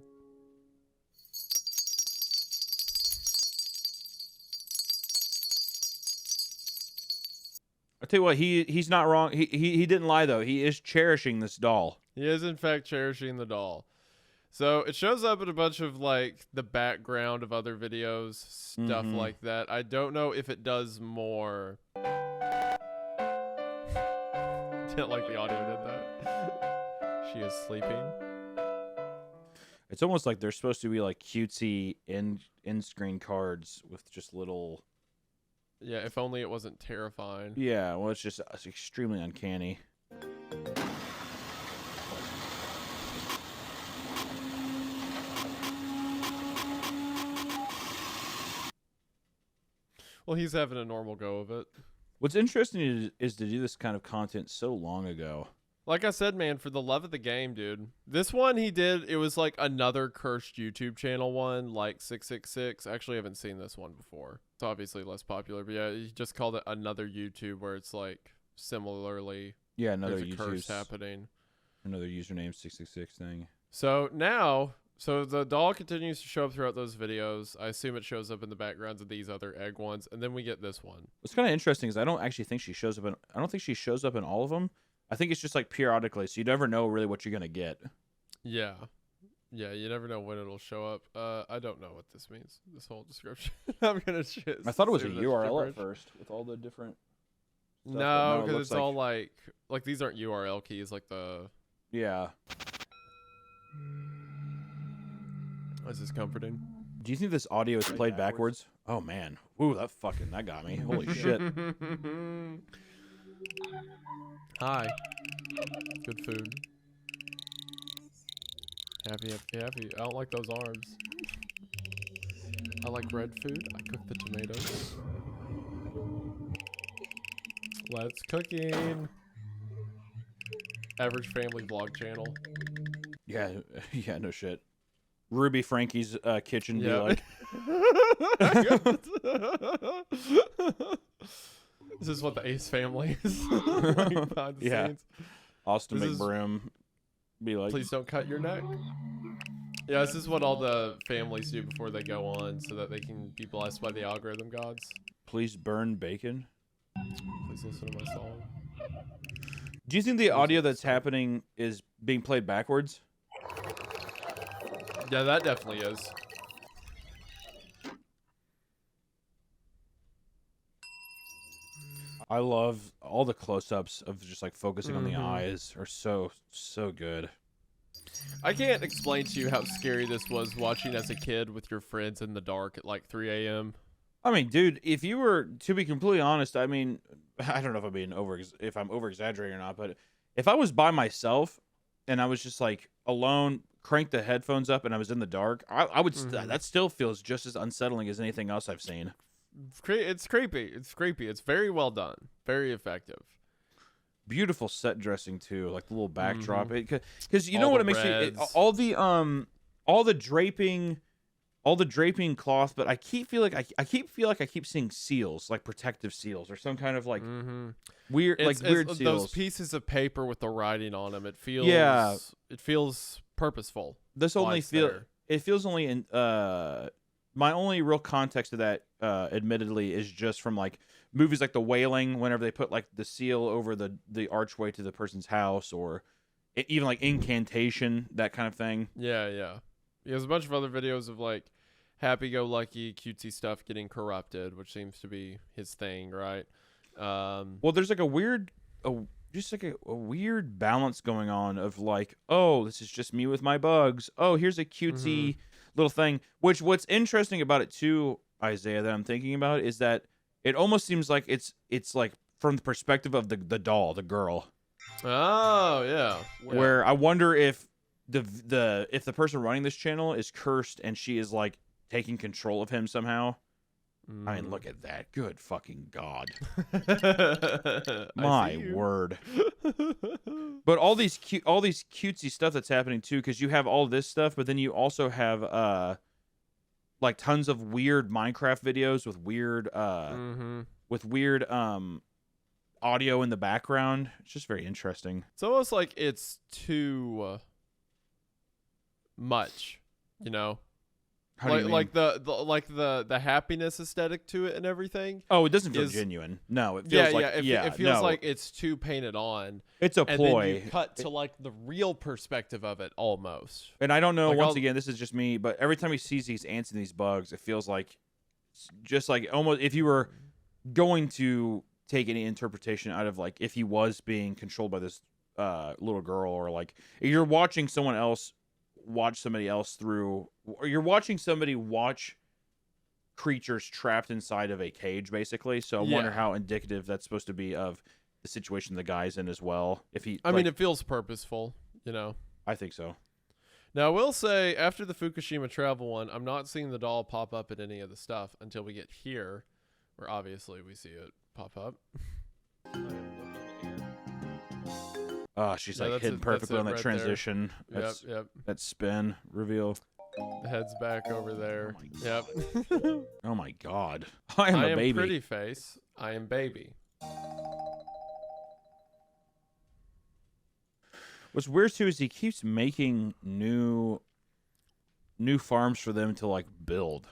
I tell you what, he's not wrong. He didn't lie though. He is cherishing this doll. He is in fact cherishing the doll. So it shows up in a bunch of like the background of other videos, stuff Mhm. like that. I don't know if it does more. Didn't like the audio did that. She is sleeping. It's almost like they're supposed to be like cutesy in-screen cards with just little. Yeah, if only it wasn't terrifying. Yeah, well, it's extremely uncanny. Well, he's having a normal go of it. What's interesting is to do this kind of content so long ago. Like I said, man, for the love of the game, dude. This one he did, it was like another cursed YouTube channel one, like 666. Actually, I haven't seen this one before. It's obviously less popular, but yeah, he just called it another YouTube where it's like similarly Yeah, another there's a curse YouTube, happening. another username 666 thing. So now, so the doll continues to show up throughout those videos. I assume it shows up in the backgrounds of these other egg ones, and then we get this one. What's kind of interesting is I don't actually think she shows up in. I don't think she shows up in all of them. I think it's just like periodically, so you never know really what you're gonna get. Yeah. Yeah, you never know when it'll show up. I don't know what this means, this whole description. I'm going to choose. I thought it was a URL at first with all the different stuff, No, it because looks it's all like these aren't URL keys, like the... Yeah. Is this comforting? Do you think this audio is played backwards? Oh, man. Ooh, that got me. Holy shit. Hi. Good food. Happy. I don't like those arms. I like red food. I cook the tomatoes. Let's cooking. Average family vlog channel. Yeah, yeah, no shit. Ruby Frankie's kitchen be Yeah. like, This is what the Ace family is like behind the Yeah. scenes. Austin This is- McBroom be like, Please don't cut your neck. Yeah, this is what all the families do before they go on so that they can be blessed by the algorithm gods. please burn bacon. Please listen to my song. Do you think the audio that's happening is being played backwards? Yeah, that definitely is. I love all the close-ups of just like focusing on the Mhm. eyes are so good. I can't explain to you how scary this was watching as a kid with your friends in the dark at like 3 a.m. I mean, dude, if you were to be completely honest, I mean, I don't know if I'm being if I'm over exaggerating or not, but if I was by myself and I was just like alone, cranked the headphones up, and I was in the dark, I would that still feels just as unsettling as anything else I've seen. It's creepy. It's creepy. It's very well done. Very effective. Beautiful set dressing too, like the little backdrop. Because you know All what the it makes me reds. all the draping cloth, but I keep feel like I keep seeing seals, like protective seals or some kind of like weird weird seals. Those pieces of paper with the writing on them. It feels It feels purposeful. This while only it's feel there. it feels only in my only real context of that admittedly is just from like movies like The Wailing, whenever they put like the seal over the archway to the person's house, or even like Incantation, that kind of thing. Yeah. There's a bunch of other videos of like happy-go-lucky, cutesy stuff getting corrupted, which seems to be his thing, right? Well, there's like a weird balance going on of like, oh, this is just me with my bugs. Oh, here's a cutesy little thing. What's interesting about it too, Isaiah, that I'm thinking about is that it almost seems like it's like from the perspective of the doll, the girl. Oh, yeah. Where I wonder if the person running this channel is cursed and she is like taking control of him somehow. I mean, look at that. Good fucking God. My word. But all these cutesy stuff that's happening too, because you have all this stuff, but then you also have like tons of weird Minecraft videos with weird audio in the background. It's just very interesting. It's almost like it's too much, you know? How do you mean? Like the happiness aesthetic to it and everything. Oh, it doesn't feel is- genuine. No, it feels It feels like it's too painted on. it's a And ploy. then you cut to like the real perspective of it almost. And I don't know, Like, once I'll- again, this is just me, but every time he sees these ants and these bugs, it feels like just like almost if you were going to take any interpretation out of like if he was being controlled by this little girl, or like if you're watching someone else watch somebody else through, or you're watching somebody watch creatures trapped inside of a cage, basically. So I wonder Yeah. how indicative that's supposed to be of the situation the guy's in as well. If he, I mean, it feels purposeful, you know? I think so. Now, I will say, after the Fukushima travel one, I'm not seeing the doll pop up in any of the stuff until we get here, where obviously we see it pop up. She's Yeah, like that's hidden it- perfectly that's on it that right there. transition. That's, Yep. that spin reveal. The head's back over there. my Yep. Oh my God. I am I a am baby. pretty face. I am baby. What's weird too is he keeps making new farms for them to like build.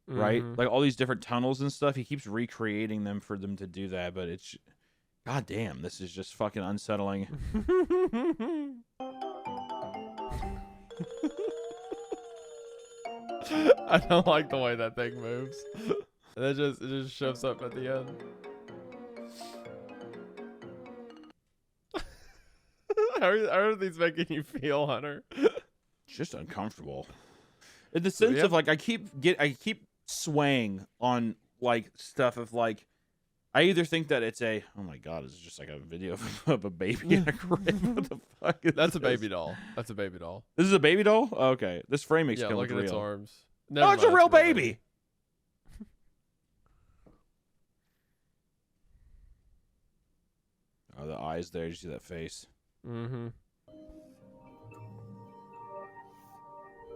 Right? Like all these different tunnels and stuff. He keeps recreating them for them to do that, but it's god damn, this is just fucking unsettling. I don't like the way that thing moves. It just shows up at the end. How are these making you feel, Hunter? Just uncomfortable. In the sense of like I keep swaying on like stuff of like I either think that it's oh my god, is it just like a video of a baby in a crib? What the fuck is That's a this? baby doll. That's a baby doll. This is a baby doll? Oh, okay. This frame makes it look look at real. its arms. Oh, it's a real baby. Oh, the eyes there. You see that face? Mm-hmm.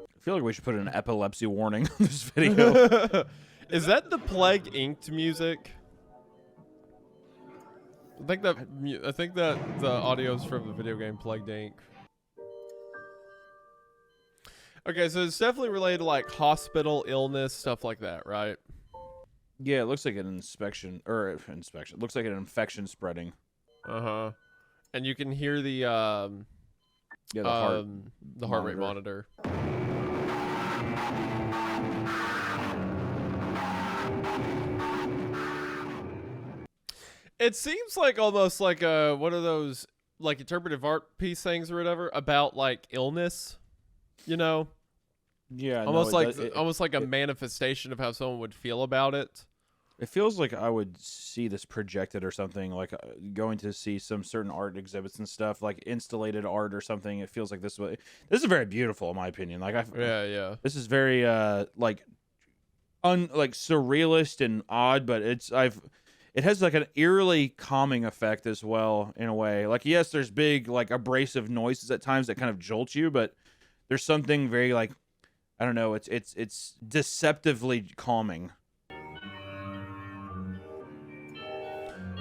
I feel like we should put an epilepsy warning on this video. Is that the Plague Inked music? I think that the audio's from the video game Plague Inc. Okay, so it's definitely related to like hospital illness, stuff like that, right? Yeah, it looks like an inspection. It looks like an infection spreading. Uh-huh. And you can hear the the heart rate monitor. It seems like almost like one of those like interpretive art piece things or whatever about like illness, you know? Yeah, almost like a manifestation of how someone would feel about it. It feels like I would see this projected or something, like going to see some certain art exhibits and stuff, like installated art or something. It feels like this way. This is very beautiful, in my opinion. Like yeah. This is very like surrealist and odd, but it has like an eerily calming effect as well in a way. Like yes, there's big like abrasive noises at times that kind of jolt you, but there's something very like I don't know. It's deceptively calming.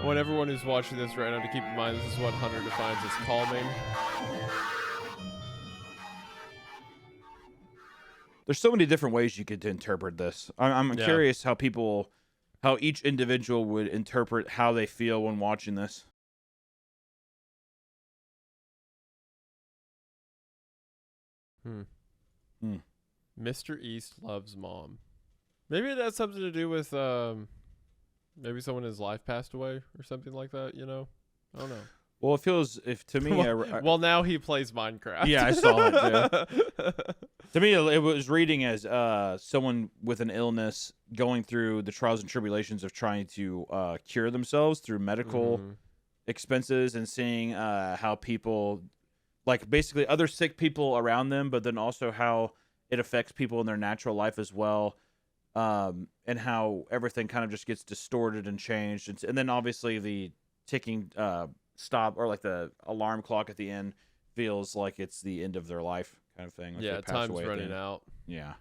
I want everyone who's watching this right now to keep in mind this is what Hunter defines as calming. There's so many different ways you could interpret this. I'm curious how each individual would interpret how they feel when watching this. Mr. East loves mom. Maybe it has something to do with maybe someone in his life passed away or something like that, you know? I don't know. Well, it feels to me. Well, now he plays Minecraft. Yeah, I saw it too. To me, it was reading as someone with an illness going through the trials and tribulations of trying to cure themselves through medical expenses and seeing how people, like basically other sick people around them, but then also how it affects people in their natural life as well. And how everything kind of just gets distorted and changed. And then obviously the ticking stop or like the alarm clock at the end feels like it's the end of their life kind of thing. Like yeah, time's running out. Yeah.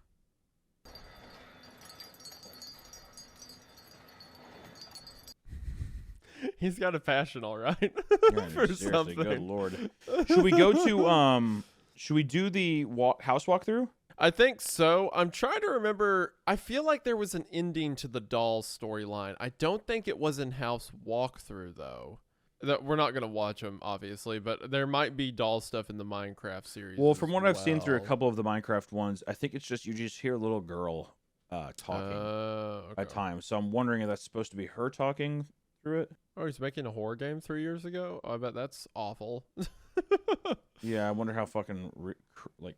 He's got a passion, all right. For something. Good Lord. Should we go to should we do the house walkthrough? I think so. I'm trying to remember. I feel like there was an ending to the doll storyline. I don't think it was in house walkthrough though. That we're not gonna watch them, obviously, but there might be doll stuff in the Minecraft series. Well, from what I've seen through a couple of the Minecraft ones, I think it's just you just hear a little girl talking at times. So I'm wondering if that's supposed to be her talking through it. Oh, he's making a horror game 3 years ago. Oh, I bet that's awful. Yeah, I wonder how fucking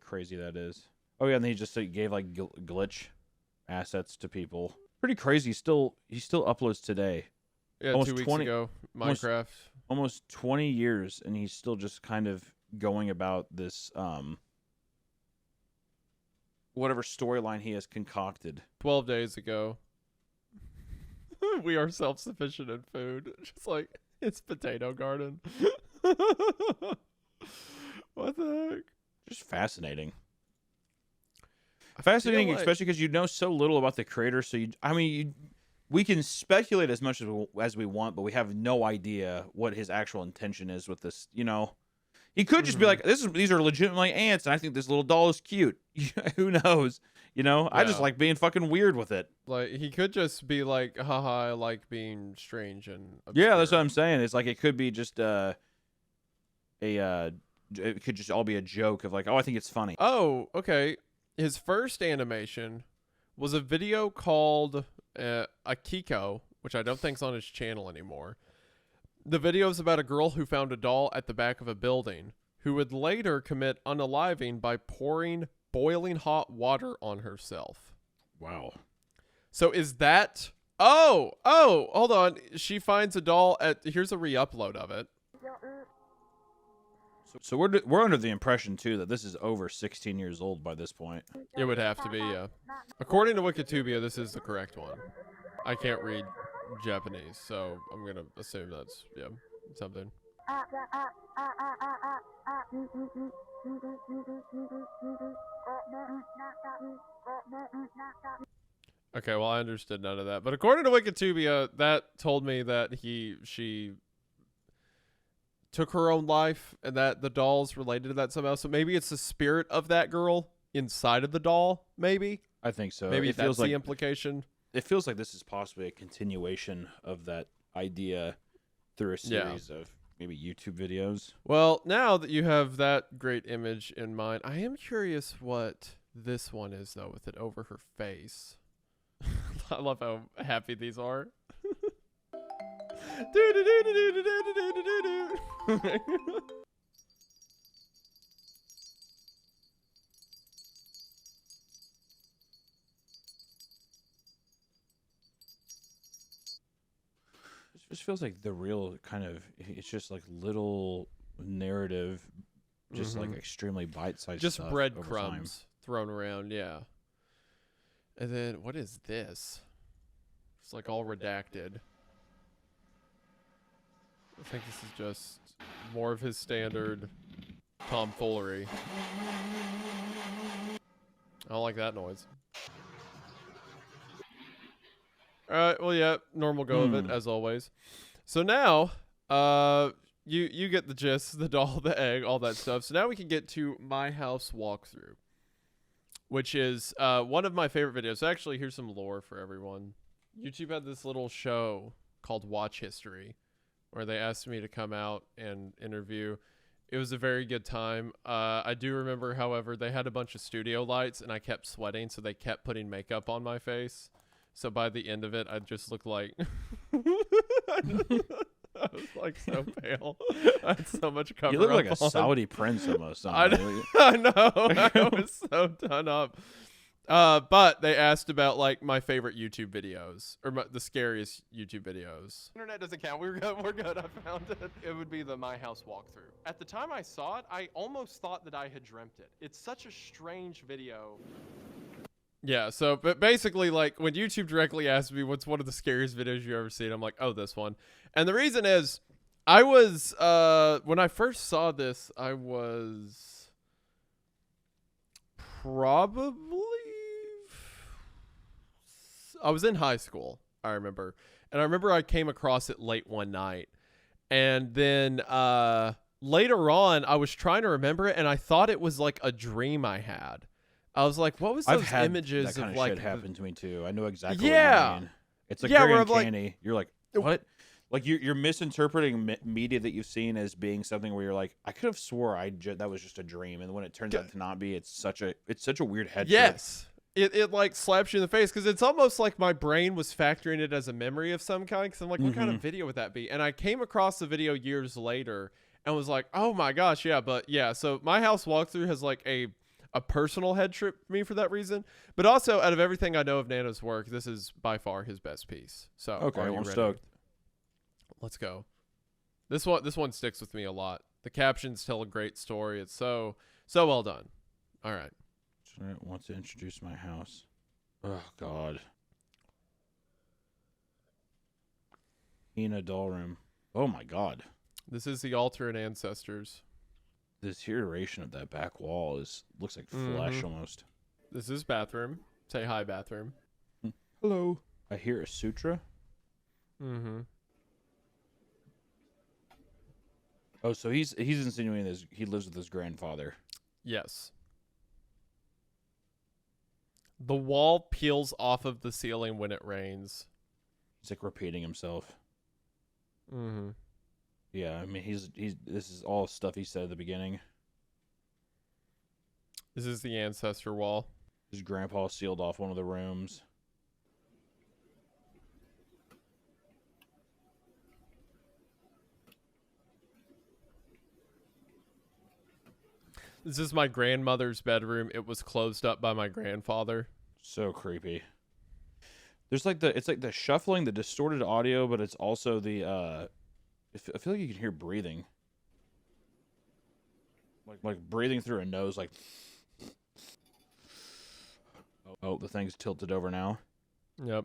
crazy that is. Oh yeah, and he just gave like glitch assets to people. Pretty crazy. He still uploads today. Yeah, almost 2 weeks ago. Minecraft. Almost 20 years, and he's still just kind of going about this whatever storyline he has concocted. 12 days ago. We are self-sufficient in food. Just like it's potato garden. What the heck? Just fascinating. Fascinating, like, especially because you know so little about the creator. So we can speculate as much as we want, but we have no idea what his actual intention is with this. You know, He could just be like, these are legitimately ants, and I think this little doll is cute. Who knows? You know, I just Yeah. like being fucking weird with it. Like, he could just be like, haha, I like being strange and obscure. Yeah, that's what I'm saying. It's like it could be just it could just all be a joke of like, oh, I think it's funny. Oh, okay. His first animation was a video called Akiko, which I don't think's on his channel anymore. The video is about a girl who found a doll at the back of a building who would later commit unaliving by pouring boiling hot water on herself. Wow. So is that... Oh, hold on. She finds a doll at... Here's a re-upload of it. So we're under the impression too that this is over 16 years old by this point. It would have to be, yeah. According to Wikitubia, this is the correct one. I can't read Japanese, so I'm gonna assume that's, yeah, something. Okay, well, I understood none of that. But according to Wikitubia, that told me that she took her own life and that the doll's related to that somehow. So maybe it's the spirit of that girl inside of the doll, maybe? I think so. Maybe it that's feels like the implication. it feels like this is possibly a continuation of that idea through a series of maybe YouTube videos. Well, now that you have that great image in mind, I am curious what this one is, though, with it over her face. I love how happy these are. It just feels like the real kind of, it's just like little narrative, just like extremely bite-sized just stuff breadcrumbs thrown around, yeah. And then what is this? It's like all redacted. I think this is just more of his standard tomfoolery. I don't like that noise. Alright, well, yeah, normal go of it, as always. So now, you get the gist, the doll, the egg, all that stuff. So now we can get to my house walkthrough, which is one of my favorite videos. Actually, here's some lore for everyone. YouTube had this little show called Watch History, where they asked me to come out and interview. It was a very good time. I do remember, however, they had a bunch of studio lights, and I kept sweating, so they kept putting makeup on my face. So by the end of it, I just looked like... I was like so pale. I had so much cover up. You look like a on. Saudi prince almost. I know. I was so done up. But they asked about like my favorite YouTube videos or the scariest YouTube videos. Internet doesn't count. We're good. We're good. I found it. It would be the My House walkthrough. At the time I saw it, I almost thought that I had dreamt it. It's such a strange video. Yeah, so but basically, like, when YouTube directly asked me what's one of the scariest videos you've ever seen, I'm like, oh, this one. And the reason is, I was, when I first saw this, I was I was in high school, I remember. And I remember I came across it late one night. And then later on, I was trying to remember it, and I thought it was like a dream I had. I was like, what was those images that kind of of like shit happen to me too. I know exactly Yeah. what you mean. It's like Yeah, very where I'm like- uncanny. You're like, what? Like you're misinterpreting media that you've seen as being something where you're like, I could have swore that was just a dream, and when it turns out to not be, it's such a weird head trip. Yes. It like slaps you in the face because it's almost like my brain was factoring it as a memory of some kind. Because I'm like, what kind of video would that be? And I came across the video years later and was like, oh my gosh, yeah. But yeah, so My House walkthrough has like a personal head trip for me for that reason. But also, out of everything I know of Nano's work, this is by far his best piece. So Okay, are you well, I'm ready? stoked. Let's go. This one sticks with me a lot. The captions tell a great story. It's so well done. All right. So I want to introduce my house. Oh God. In a doll room. Oh my God. This is the altar and ancestors. The deterioration of that back wall looks like flesh almost. This is bathroom. Say hi, bathroom. Hello. I hear a sutra. Mm-hmm. Oh, so he's insinuating this. He lives with his grandfather. Yes. The wall peels off of the ceiling when it rains. He's like repeating himself. Mm-hmm. Yeah, I mean, he's. This is all stuff he said at the beginning. This is the ancestor wall. His grandpa sealed off one of the rooms. This is my grandmother's bedroom. It was closed up by my grandfather. So creepy. There's like it's like the shuffling, the distorted audio, but it's also the I feel like you can hear breathing. Like breathing through a nose, like. Oh, the thing's tilted over now. Yep.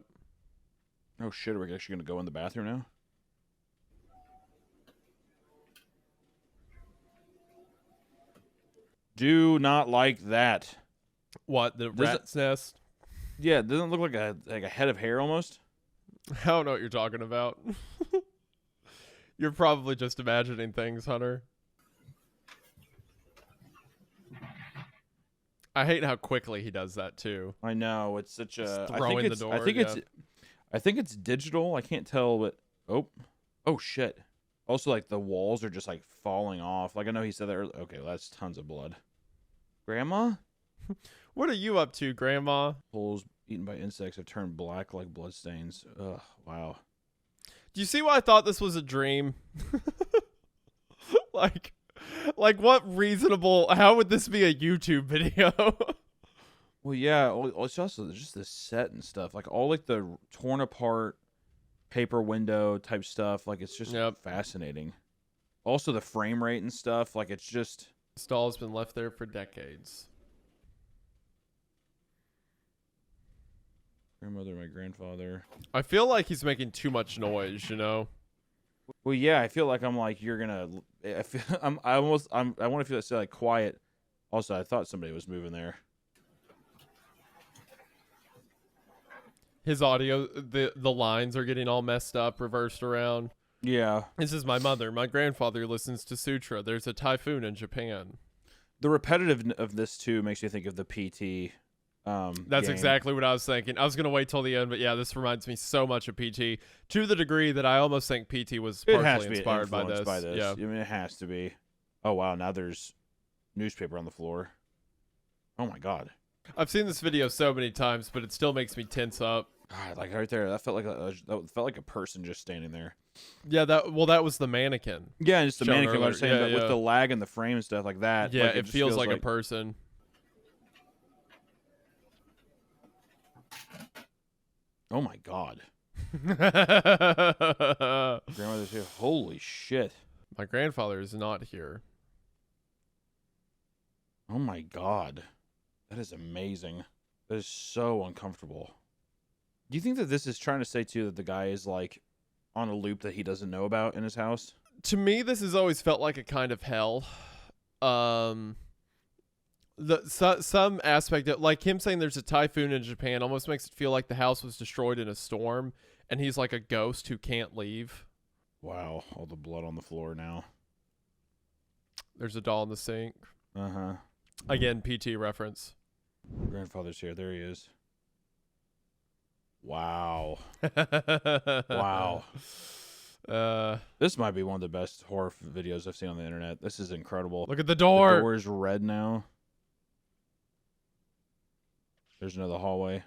Oh shit, are we actually gonna go in the bathroom now? Do not like that. What, the rat's nest? Yeah, it doesn't look like a head of hair almost. I don't know what you're talking about. You're probably just imagining things, Hunter. I hate how quickly he does that too. I know, it's such a Just throwing the door, I think it's digital. I can't tell, but oh shit. Also, like the walls are just like falling off. Like I know he said that earlier. Okay, well, that's tons of blood. Grandma? What are you up to, Grandma? Holes eaten by insects have turned black like bloodstains. Ugh, wow. Do you see why I thought this was a dream? like what reasonable? How would this be a YouTube video? Well, yeah. It's also just the set and stuff. Like all like the torn apart paper window type stuff. Like it's just fascinating. Also the frame rate and stuff. Like it's just. This doll's been left there for decades. Grandmother, my grandfather. I feel like he's making too much noise, you know? Well, yeah, I feel like I'm like you're gonna. I want to feel like quiet. Also, I thought somebody was moving there. His audio, the lines are getting all messed up, reversed around. Yeah. This is my mother. My grandfather listens to Sutra. There's a typhoon in Japan. The repetitive of this too makes you think of the PT. That's game. exactly what I was thinking. I was gonna wait till the end, but yeah, this reminds me so much of PT to the degree that I almost think PT was partially inspired by this. Yeah, I mean, it has to be. Oh wow, now there's newspaper on the floor. Oh my god. I've seen this video so many times, but it still makes me tense up. God, like right there, that felt like a person just standing there. Yeah, that was the mannequin. Yeah, just the mannequin. I was saying that yeah. with the lag and the frame and stuff like that. Yeah, like, it feels like a person. Oh my god. Grandmother's here. Holy shit. My grandfather is not here. Oh my god. That is amazing. That is so uncomfortable. Do you think that this is trying to say too that the guy is like on a loop that he doesn't know about in his house? To me, this has always felt like a kind of hell. Some aspect of, like him saying there's a typhoon in Japan almost makes it feel like the house was destroyed in a storm and he's like a ghost who can't leave. Wow, all the blood on the floor now. There's a doll in the sink. Uh-huh. Again, PT reference. Grandfather's here. There he is. Wow. Wow. This might be one of the best horror videos I've seen on the internet. This is incredible. Look at the door. The door is red now. There's another hallway.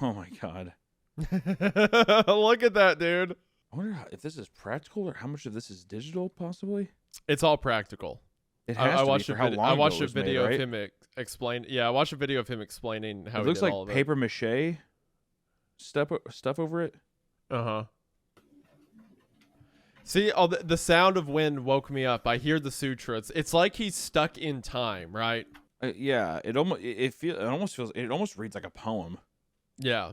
Oh my god. Look at that, dude. I wonder if this is practical or how much of this is digital, possibly. It's all practical. It has to be for how long I watched ago a it was video made, right? of him explain. Yeah, I watched a video of him explaining how It he looks did like all of paper mache stuff over it. Uh-huh. See, the sound of wind woke me up. I hear the sutra. It's like he's stuck in time, right? Yeah, it almost reads like a poem. Yeah.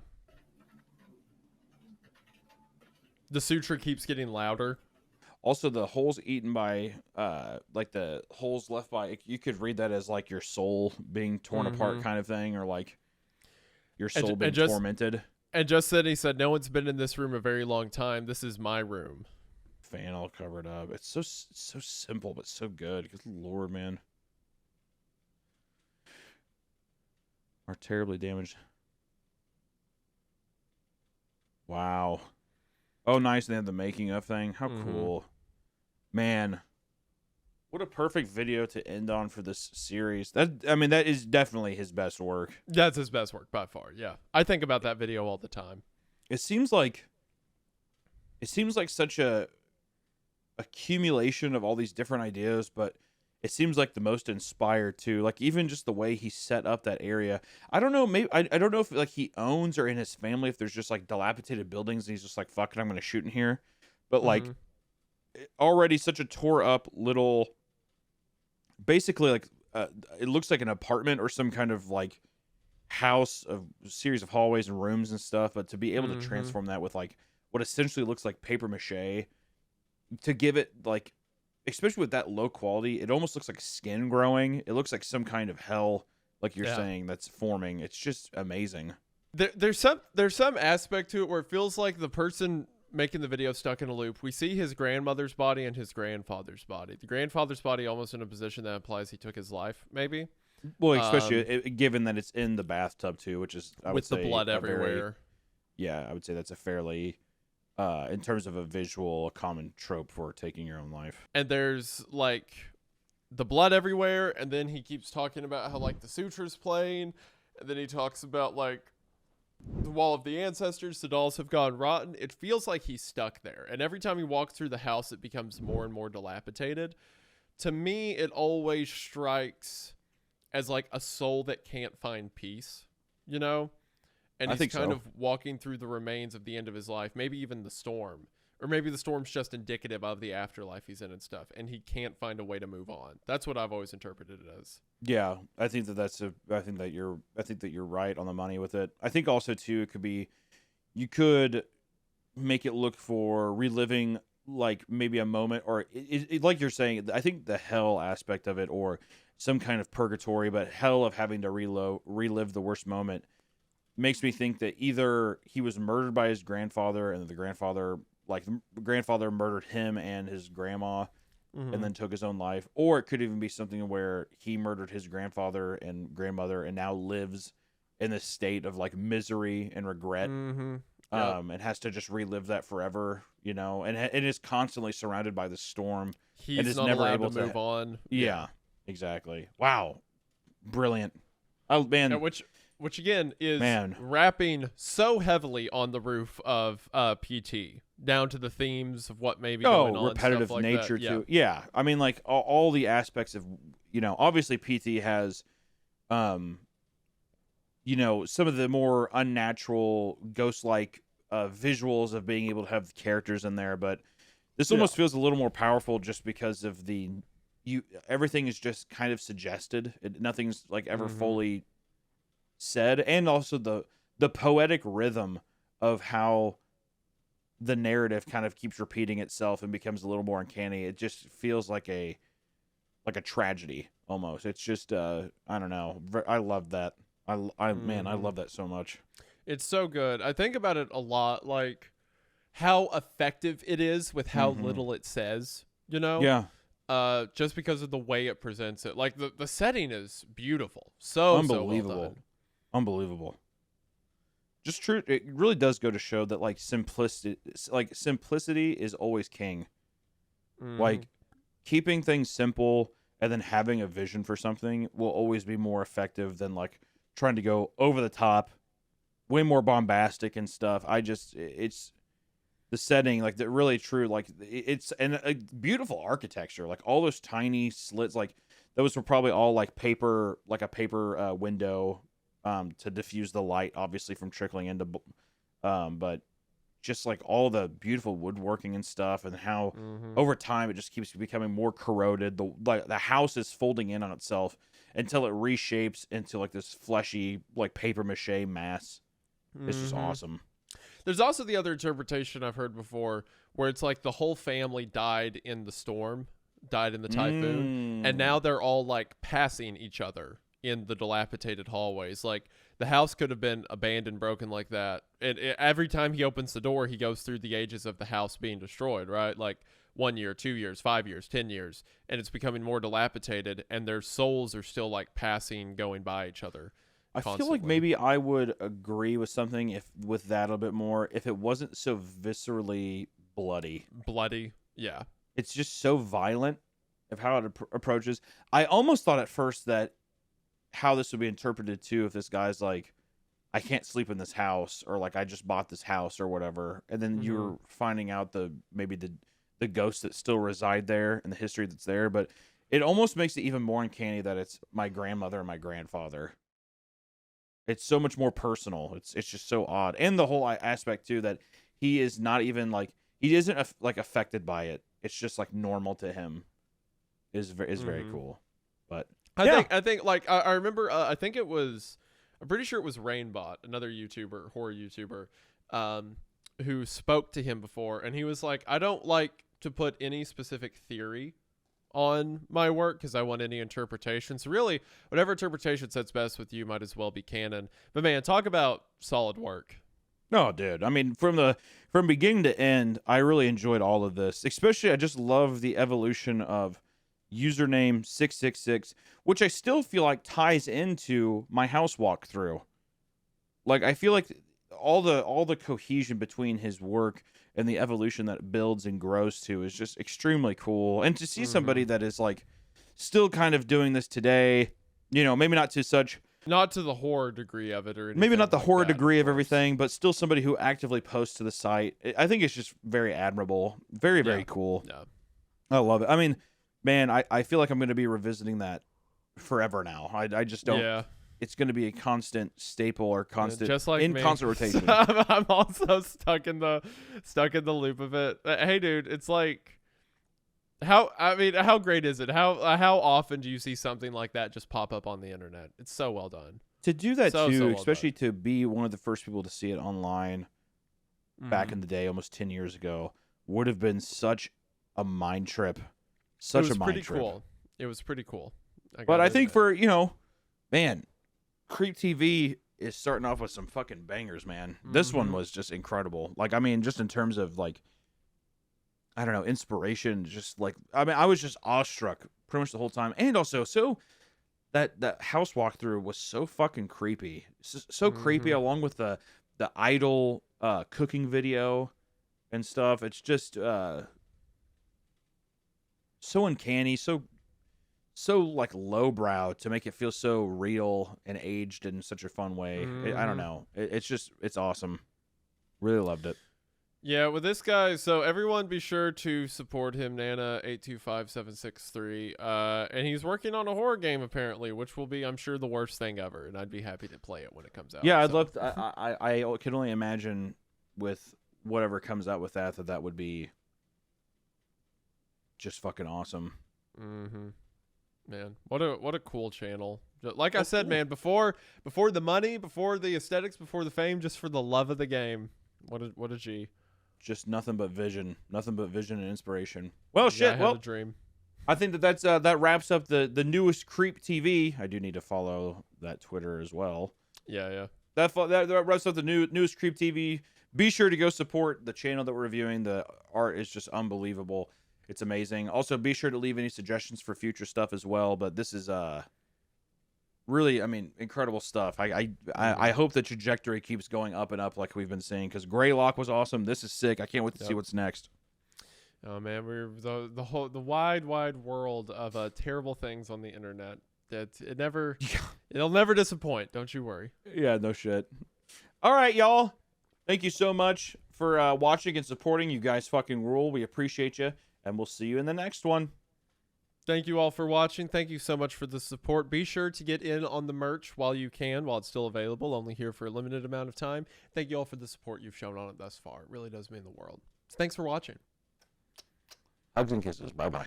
The sutra keeps getting louder. Also, the holes eaten by, like the holes left by, you could read that as like your soul being torn apart kind of thing, or like your soul being tormented. And just then he said, no one's been in this room a very long time. This is my room. fan all covered up. It's so simple, but so good. Good Lord, man. Are terribly damaged. Wow. Oh, nice. They have the making of thing. How cool. Man. What a perfect video to end on for this series. That is definitely his best work. That's his best work by far. Yeah. I think about that video all the time. It seems like such a accumulation of all these different ideas, but it seems like the most inspired too. Like even just the way he set up that area. I don't know, maybe I don't know if like he owns or in his family if there's just like dilapidated buildings and he's just like, fuck it, I'm gonna shoot in here. But like already such a tore up little, basically like it looks like an apartment or some kind of like house of a series of hallways and rooms and stuff, but to be able to transform that with like what essentially looks like paper mache, to give it like, especially with that low quality, it almost looks like skin growing. It looks like some kind of hell, like you're saying, that's forming. It's just amazing. There's some aspect to it where it feels like the person making the video stuck in a loop. We see his grandmother's body and his grandfather's body. The grandfather's body almost in a position that implies he took his life, maybe. Well, especially given that it's in the bathtub too, which is I would with say the blood everywhere. I would say that's a fairly, in terms of a visual, a common trope for taking your own life. And there's like the blood everywhere, and then he keeps talking about how like the suture's playing, and then he talks about like the wall of the ancestors, the dolls have gone rotten. It feels like he's stuck there, and every time he walks through the house, it becomes more and more dilapidated. To me, it always strikes as like a soul that can't find peace, you know? And he's kind of walking through the remains of the end of his life, maybe even the storm. Or maybe the storm's just indicative of the afterlife he's in and stuff, and he can't find a way to move on. That's what I've always interpreted it as. Yeah, I think that you're right on the money with it. I think also too it could be, you could make it look for reliving like maybe a moment, or like you're saying, I think the hell aspect of it, or some kind of purgatory, but hell of having to relive the worst moment, makes me think that either he was murdered by his grandfather and the grandfather murdered him and his grandma and then took his own life, or it could even be something where he murdered his grandfather and grandmother and now lives in this state of like misery and regret, and has to just relive that forever, you know, and is constantly surrounded by the storm. He's and is not never allowed able to move on. Yeah, exactly. Wow, brilliant. Oh man, and which again is rapping so heavily on the roof of PT, down to the themes of what may be going on. Repetitive stuff like nature that. too. Yeah, I mean, like all the aspects of, you know, obviously PT has, you know, some of the more unnatural ghost-like visuals of being able to have characters in there, but this almost feels a little more powerful just because of everything is just kind of suggested. Nothing's like ever fully said, and also the poetic rhythm of how the narrative kind of keeps repeating itself and becomes a little more uncanny. It just feels like a tragedy almost. It's just I don't know. I love that. Man, I love that so much. It's so good. I think about it a lot, like how effective it is with how little it says, you know? Yeah. Just because of the way it presents it. Like the setting is beautiful. So unbelievable. So well done. Unbelievable. Just true. It really does go to show that like simplicity is always king. Like keeping things simple and then having a vision for something will always be more effective than like trying to go over the top, way more bombastic and stuff. It's the setting, like the really true, like it's a beautiful architecture, like all those tiny slits, like those were probably all like a paper window to diffuse the light, obviously from trickling into, but just like all the beautiful woodworking and stuff, and how over time it just keeps becoming more corroded. The house is folding in on itself until it reshapes into like this fleshy, like paper mache mass. It's just awesome. There's also the other interpretation I've heard before, where it's like the whole family died in the storm, died in the typhoon, and now they're all like passing each other in the dilapidated hallways. Like, the house could have been abandoned, broken like that. And every time he opens the door, he goes through the ages of the house being destroyed, right? Like 1 year, 2 years, 5 years, 10 years, and it's becoming more dilapidated, and their souls are still like passing, going by each other. I feel like constantly. maybe I would agree with something with that a little bit more if it wasn't so viscerally bloody. Bloody, yeah. It's just so violent of how it approaches. I almost thought at first that how this would be interpreted too, if this guy's like, I can't sleep in this house, or like I just bought this house or whatever, and then you're finding out maybe the ghosts that still reside there and the history that's there. But it almost makes it even more uncanny that it's my grandmother and my grandfather. It's so much more personal. It's just so odd, and the whole aspect too that he is not even like, he isn't like affected by it. It's just like normal to him. Is very cool. But I think like I remember I think it was, I'm pretty sure it was Rainbot, another horror YouTuber, who spoke to him before, and he was like, I don't like to put any specific theory on my work because I want any interpretation. So really, whatever interpretation sets best with you might as well be canon. But man, talk about solid work. No, dude. I mean, from beginning to end, I really enjoyed all of this. Especially, I just love the evolution of username 666, which I still feel like ties into my house walkthrough. Like, I feel like all the cohesion between his work and the evolution that it builds and grows to is just extremely cool. And to see somebody that is like still kind of doing this today, maybe not to the horror degree of it, or anything, maybe not the like horror that, degree of everything, but still somebody who actively posts to the site. I think it's just very admirable, very, very cool. Yeah. I love it. I mean, man, I feel like I'm going to be revisiting that forever now. I just don't. Yeah. It's going to be a constant staple or constant, just like in me. constant rotation. I'm also stuck in the loop of it. Hey, dude, it's like, how great is it? How often do you see something like that just pop up on the internet? It's so well done. To do that so too, well especially done. to be one of the first people to see it online back in the day, almost 10 years ago, would have been such a mind trip. Such a mind trip. Cool. It was pretty cool. But I think for, man, Creep TV is starting off with some fucking bangers, man. This one was just incredible. Like, I mean, just in terms of like, I don't know, inspiration, just like, I mean, I was just awestruck pretty much the whole time. And also, so that house walkthrough was so fucking creepy. So creepy, along with the idol cooking video and stuff. It's just so uncanny, so like lowbrow to make it feel so real and aged in such a fun way. I don't know. It's awesome. Really loved it. Yeah, with this guy, so everyone be sure to support him, Nana825763. And he's working on a horror game apparently, which will be, I'm sure, the worst thing ever, and I'd be happy to play it when it comes out. Yeah, I'd love to, I can only imagine with whatever comes out with that would be just fucking awesome. Man, what a cool channel. Like I said, man, before the money, before the aesthetics, before the fame, just for the love of the game. What a G. Just nothing but vision and inspiration. Well, shit. I had a dream. I think that wraps up the newest Creep TV. I do need to follow that Twitter as well. Yeah. That wraps up the newest Creep TV. Be sure to go support the channel that we're reviewing. The art is just unbelievable. It's amazing. Also, be sure to leave any suggestions for future stuff as well. But this is really, I mean, incredible stuff. I hope the trajectory keeps going up and up like we've been seeing, because Greylock was awesome. This is sick. I can't wait to see what's next. Oh man, we're the wide world of terrible things on the internet. That it'll never disappoint. Don't you worry. Yeah, no shit. All right, y'all. Thank you so much for watching and supporting. You guys fucking rule. We appreciate you, and we'll see you in the next one. Thank you all for watching. Thank you so much for the support. Be sure to get in on the merch while you can, while it's still available, only here for a limited amount of time. Thank you all for the support you've shown on it thus far. It really does mean the world. So thanks for watching. Hugs and kisses. Bye-bye.